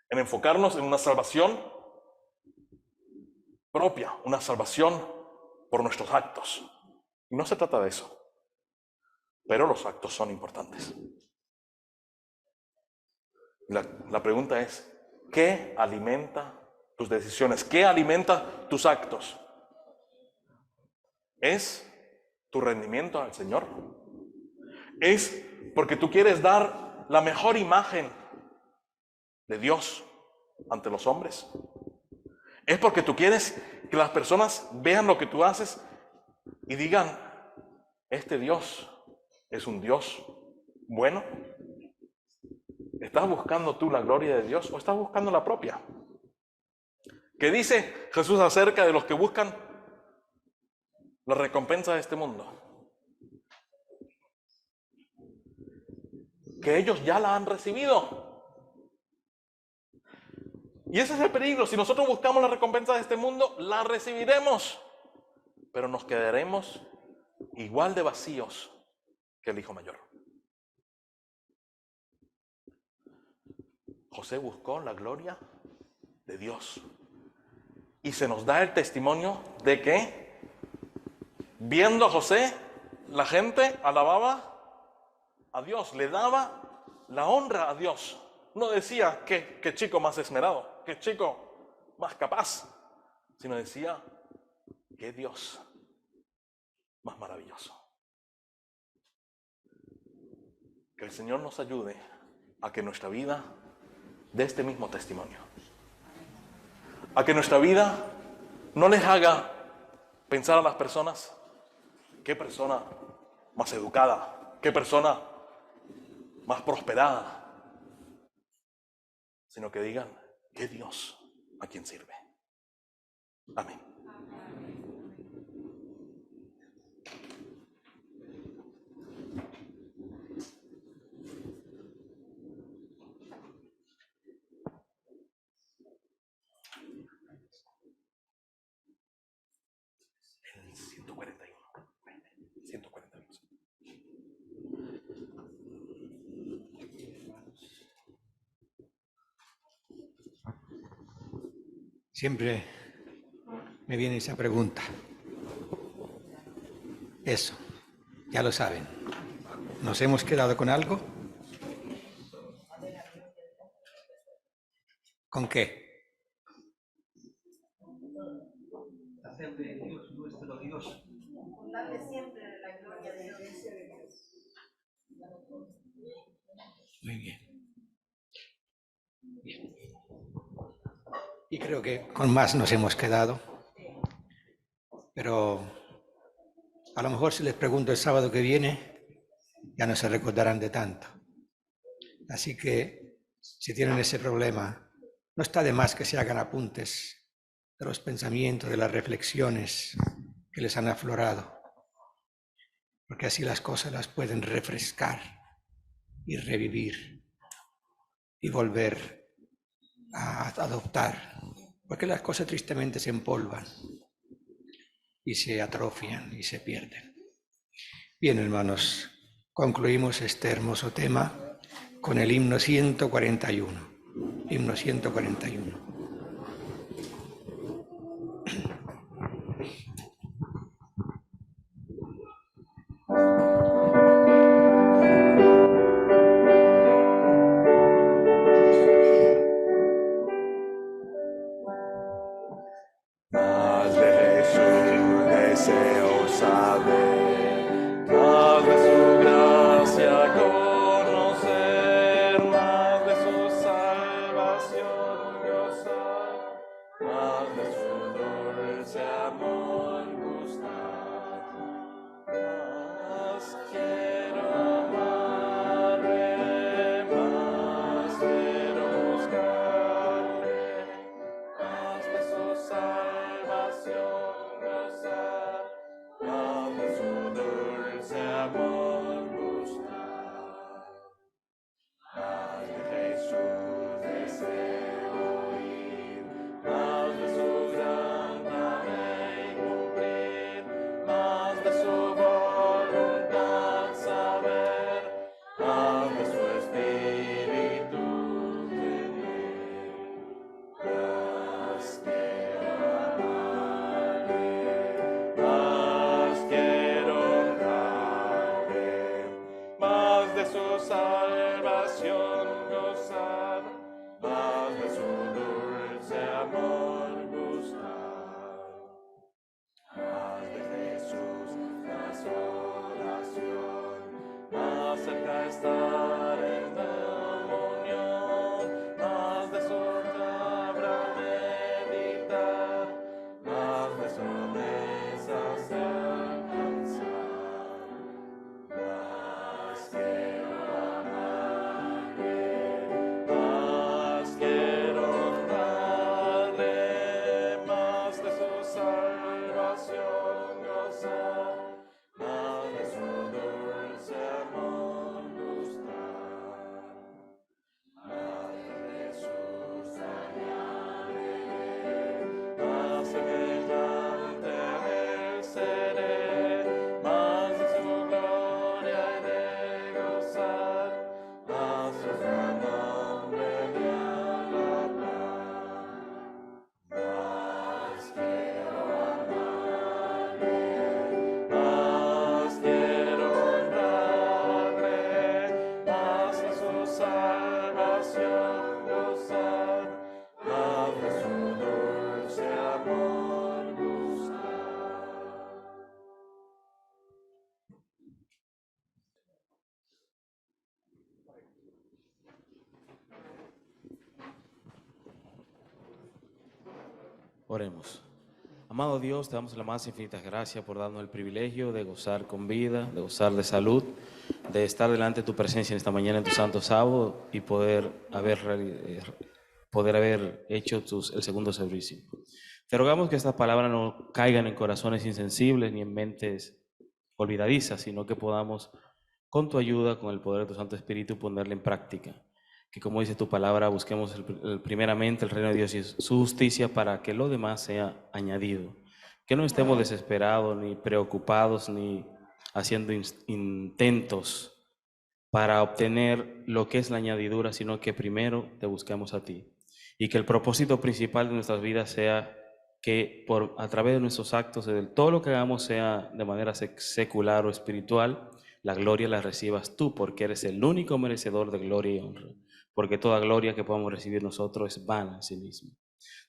en enfocarnos en una salvación propia, una salvación por nuestros actos. Y no se trata de eso, pero los actos son importantes. La pregunta es, ¿qué alimenta tus decisiones? ¿Qué alimenta tus actos? ¿Es tu rendimiento al Señor? ¿Es porque tú quieres dar la mejor imagen de Dios ante los hombres? ¿Es porque tú quieres que las personas vean lo que tú haces y digan, este Dios es un Dios bueno? ¿Estás buscando tú la gloria de Dios o estás buscando la propia? ¿Qué dice Jesús acerca de los que buscan la recompensa de este mundo? Que ellos ya la han recibido. Y ese es el peligro. Si nosotros buscamos la recompensa de este mundo, la recibiremos. pero nos quedaremos igual de vacíos que el hijo mayor. José buscó la gloria de Dios. Y se nos da el testimonio de que, viendo a José, la gente alababa a Dios, le daba la honra a Dios. No decía qué chico más esmerado, qué chico más capaz, sino decía qué Dios más maravilloso. Que el Señor nos ayude a que nuestra vida dé este mismo testimonio. A que nuestra vida no les haga pensar a las personas qué persona más educada, qué persona más prosperada, sino que digan qué Dios a quien sirve. Amén. El 141. 141. Siempre me viene esa pregunta. Eso, ya lo saben. ¿Nos hemos quedado con algo? ¿Con qué? Hacer de Dios nuestro Dios. Darle siempre la gloria de Dios. Muy bien. Bien. Y creo que con más nos hemos quedado. Pero a lo mejor si les pregunto el sábado que viene, ya no se recordarán de tanto. Así que si tienen ese problema, no está de más que se hagan apuntes de los pensamientos, de las reflexiones que les han aflorado, porque así las cosas las pueden refrescar y revivir y volver a adoptar, porque las cosas tristemente se empolvan y se atrofian y se pierden. Bien, hermanos, concluimos este hermoso tema con el himno 141. Himno 141. Más de Jesús deseo saber, más de su gracia conocer, más de su salvación gozar, más de su dulce amor gustar. Más quiero amarle, más quiero buscarle, más de su salvación gozar, más de su dulce amor gustar. Más de Jesús deseo ir, más de su gran ley cumplir, más de su voluntad saber, más de su espíritu tener. Más quiero amarle, más quiero honrarle, más de su salvación gozar, más de su dulce amor gustar. Más de Jesús, más oración, más cerca estar en comunión, más de su palabra meditar, más de su mesa se alcanzar. Más quiero amarle, más quiero honrarle, más de su salvación gozar, más de su dulce amor gustar. Más de Jesús añadiré, más semejante a él seré. Oremos. Amado Dios, te damos las más infinitas gracias por darnos el privilegio de gozar con vida, de gozar de salud, de estar delante de tu presencia en esta mañana en tu santo sábado y poder haber hecho el segundo servicio. Te rogamos que estas palabras no caigan en corazones insensibles ni en mentes olvidadizas, sino que podamos, con tu ayuda, con el poder de tu Santo Espíritu, ponerla en práctica. Que, como dice tu palabra, busquemos primeramente el reino de Dios y su justicia para que lo demás sea añadido. Que no estemos desesperados, ni preocupados, ni haciendo intentos para obtener lo que es la añadidura, sino que primero te busquemos a ti. Y que el propósito principal de nuestras vidas sea que a través de nuestros actos, de todo lo que hagamos, sea de manera secular o espiritual, la gloria la recibas tú, porque eres el único merecedor de gloria y honra. Porque toda gloria que podamos recibir nosotros es vana en sí misma.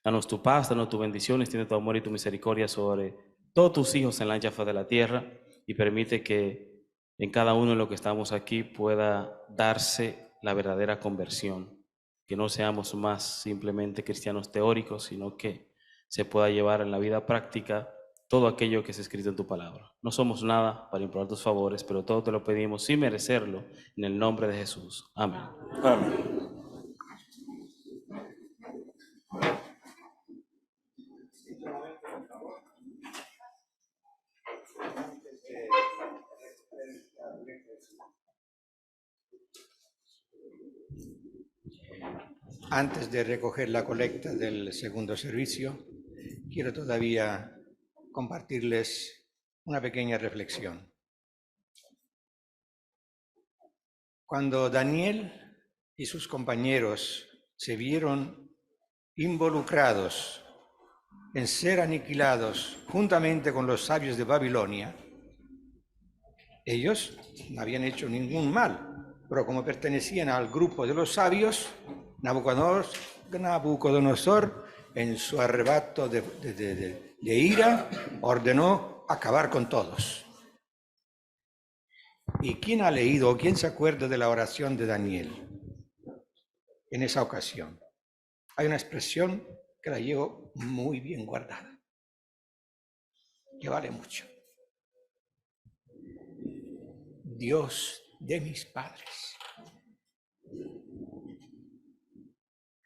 Danos tu paz, danos tu bendición, extiende tu amor y tu misericordia sobre todos tus hijos en la ancha faz de la tierra y permite que en cada uno de los que estamos aquí pueda darse la verdadera conversión. Que no seamos más simplemente cristianos teóricos, sino que se pueda llevar en la vida práctica todo aquello que es escrito en tu palabra. No somos nada para implorar tus favores, pero todo te lo pedimos sin merecerlo, en el nombre de Jesús. Amén. Amén. Antes de recoger la colecta del segundo servicio, quiero todavía compartirles una pequeña reflexión. Cuando Daniel y sus compañeros se vieron involucrados en ser aniquilados juntamente con los sabios de Babilonia, ellos no habían hecho ningún mal, pero como pertenecían al grupo de los sabios, Nabucodonosor, en su arrebato de ira, ordenó acabar con todos. ¿Y quién ha leído o quién se acuerda de la oración de Daniel en esa ocasión? Hay una expresión que la llevo muy bien guardada, que vale mucho. Dios de mis padres.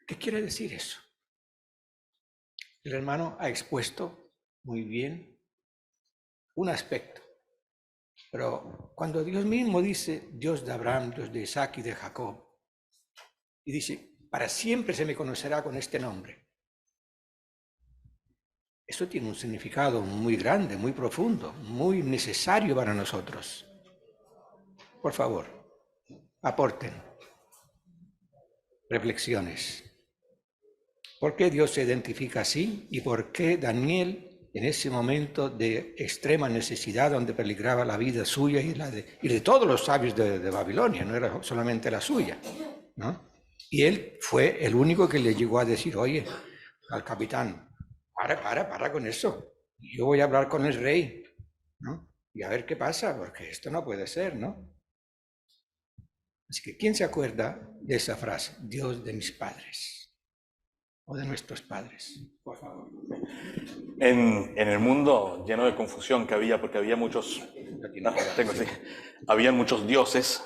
¿Qué quiere decir eso? El hermano ha expuesto muy bien un aspecto, pero cuando Dios mismo dice Dios de Abraham, Dios de Isaac y de Jacob, y dice, para siempre se me conocerá con este nombre, eso tiene un significado muy grande, muy profundo, muy necesario para nosotros. Por favor, aporten reflexiones. ¿Por qué Dios se identifica así? ¿Y por qué Daniel, en ese momento de extrema necesidad, donde peligraba la vida suya y de todos los sabios de Babilonia, no era solamente la suya, ¿no? Y él fue el único que le llegó a decir, oye, al capitán, para con eso. Yo voy a hablar con el rey, ¿no? Y a ver qué pasa, porque esto no puede ser, ¿no? Así que, ¿quién se acuerda de esa frase? Dios de mis padres. O de nuestros padres, por favor. En el mundo lleno de confusión que había, porque había muchos, habían muchos dioses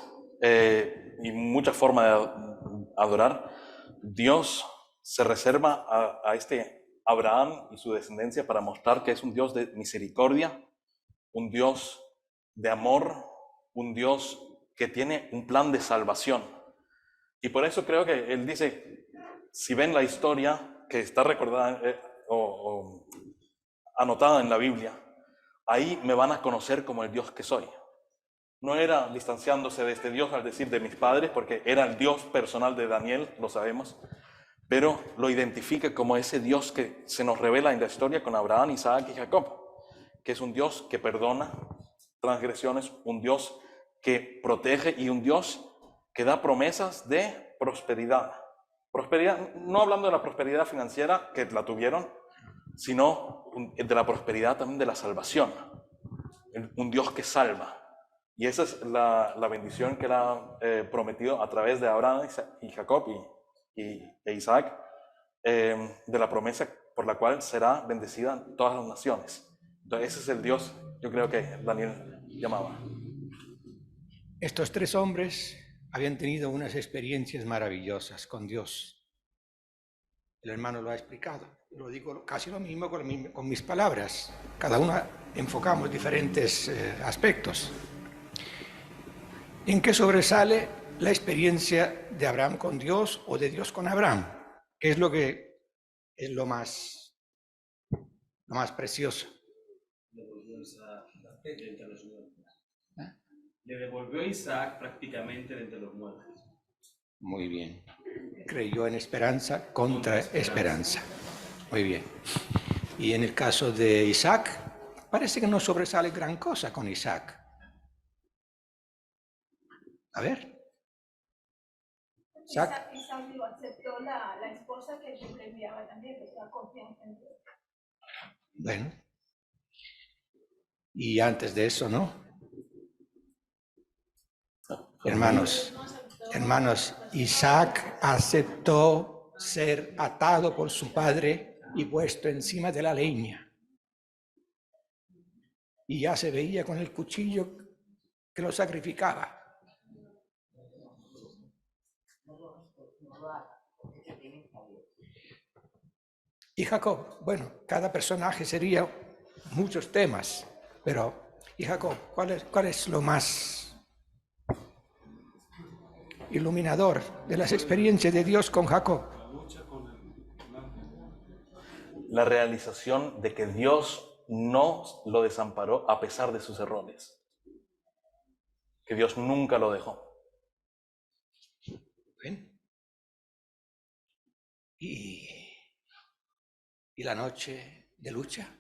y muchas formas de adorar, Dios se reserva a este Abraham y su descendencia para mostrar que es un Dios de misericordia, un Dios de amor, un Dios que tiene un plan de salvación. Y por eso creo que Él dice, si ven la historia que está recordada o anotada en la Biblia, ahí me van a conocer como el Dios que soy. No era distanciándose de este Dios al decir de mis padres, porque era el Dios personal de Daniel, lo sabemos, pero lo identifica como ese Dios que se nos revela en la historia con Abraham, Isaac y Jacob, que es un Dios que perdona transgresiones, un Dios que protege y un Dios que da promesas de prosperidad. Prosperidad, no hablando de la prosperidad financiera, que la tuvieron, sino de la prosperidad también de la salvación. Un Dios que salva. Y esa es la bendición que Él ha prometido a través de Abraham y Jacob e Isaac, de la promesa por la cual será bendecida todas las naciones. Entonces ese es el Dios, yo creo que Daniel llamaba. Estos 3 hombres habían tenido unas experiencias maravillosas con Dios. El hermano lo ha explicado. Lo digo casi lo mismo con mis palabras. Cada uno enfocamos diferentes aspectos. ¿En qué sobresale la experiencia de Abraham con Dios o de Dios con Abraham? ¿Qué es lo que es lo más precioso? Le devolvió a Isaac prácticamente de entre los muertos. Muy bien. Creyó en esperanza contra esperanza. Muy bien. Y en el caso de Isaac, parece que no sobresale gran cosa con Isaac. A ver. Isaac aceptó la esposa que Dios le enviaba también, que sea confianza en Dios. Bueno. Y antes de eso, ¿no? Hermanos, Isaac aceptó ser atado por su padre y puesto encima de la leña. Y ya se veía con el cuchillo que lo sacrificaba. Y Jacob, bueno, cada personaje sería muchos temas, pero y Jacob, ¿cuál es lo más iluminador de las experiencias de Dios con Jacob? La realización de que Dios no lo desamparó a pesar de sus errores. Que Dios nunca lo dejó. ¿Ven? Y la noche de lucha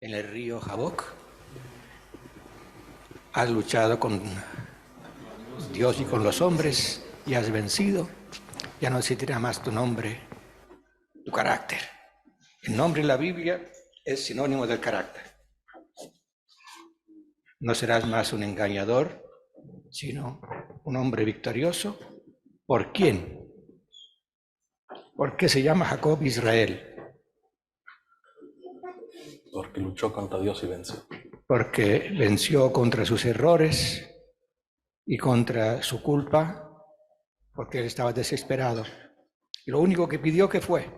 en el río Jaboc. Has luchado con Dios y con los hombres y has vencido. Ya no existirá más tu nombre, tu carácter. El nombre en la Biblia es sinónimo del carácter. No serás más un engañador, sino un hombre victorioso. ¿Por quién? ¿Por qué se llama Jacob Israel? Porque luchó contra Dios y venció. Porque venció contra sus errores y contra su culpa, porque él estaba desesperado. Y lo único que pidió que fue: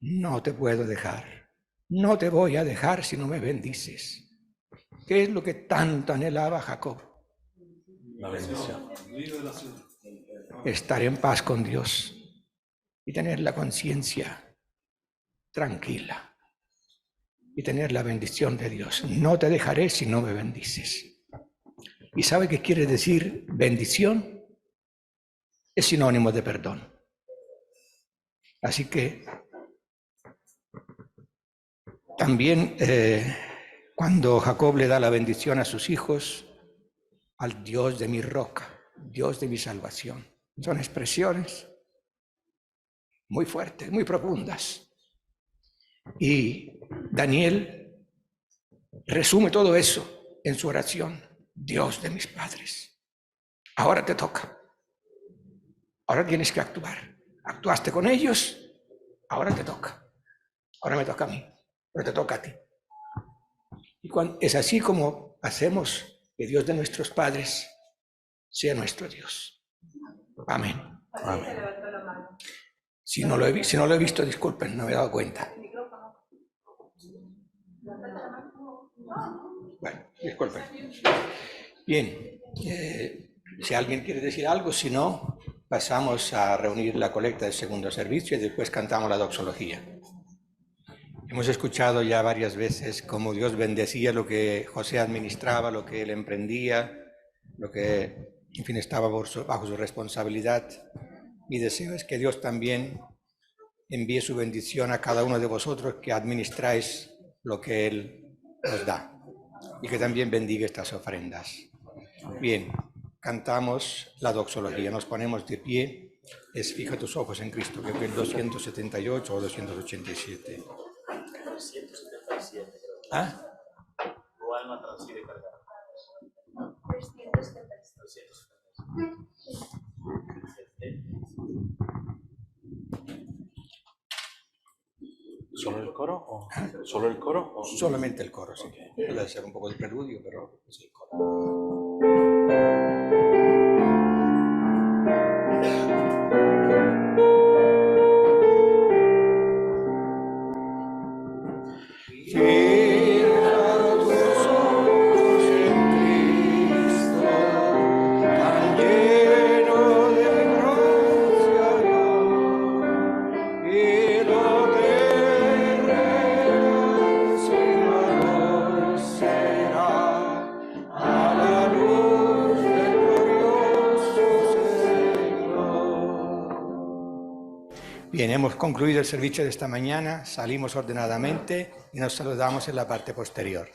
no te puedo dejar, no te voy a dejar si no me bendices. ¿Qué es lo que tanto anhelaba Jacob? La bendición. Estar en paz con Dios y tener la conciencia tranquila y tener la bendición de Dios. No te dejaré si no me bendices. ¿Y sabe qué quiere decir bendición? Es sinónimo de perdón. Así que también cuando Jacob le da la bendición a sus hijos, al Dios de mi roca, Dios de mi salvación, son expresiones muy fuertes, muy profundas. Y Daniel resume todo eso en su oración: Dios de mis padres, ahora te toca. Ahora tienes que actuar. Actuaste con ellos, ahora te toca. Ahora me toca a mí, pero te toca a ti. Y es así como hacemos que Dios de nuestros padres sea nuestro Dios. Amén. Amén. Si no lo he visto, disculpen, no me he dado cuenta. Bueno, disculpen. Bien, si alguien quiere decir algo, si no, pasamos a reunir la colecta del segundo servicio y después cantamos la doxología. Hemos escuchado ya varias veces cómo Dios bendecía lo que José administraba, lo que él emprendía, lo que, en fin, estaba bajo su responsabilidad. Mi deseo es que Dios también envíe su bendición a cada uno de vosotros que administráis lo que Él os da y que también bendiga estas ofrendas. Bien, cantamos la doxología, nos ponemos de pie. Fija tus ojos en Cristo, creo que es 278 o 287. 277. ¿Ah? Tu alma transide cargada. 377. ¿Solo el coro? ¿O? Solamente el coro, sí. Ok. Puede ser un poco de preludio, pero es el coro. Fija tus ojos en Cristo, tan lleno de gracia y amor, y lo que regas sin valor será a la luz del glorioso Señor. Bien, hemos concluido el servicio de esta mañana, salimos ordenadamente y nos saludamos en la parte posterior.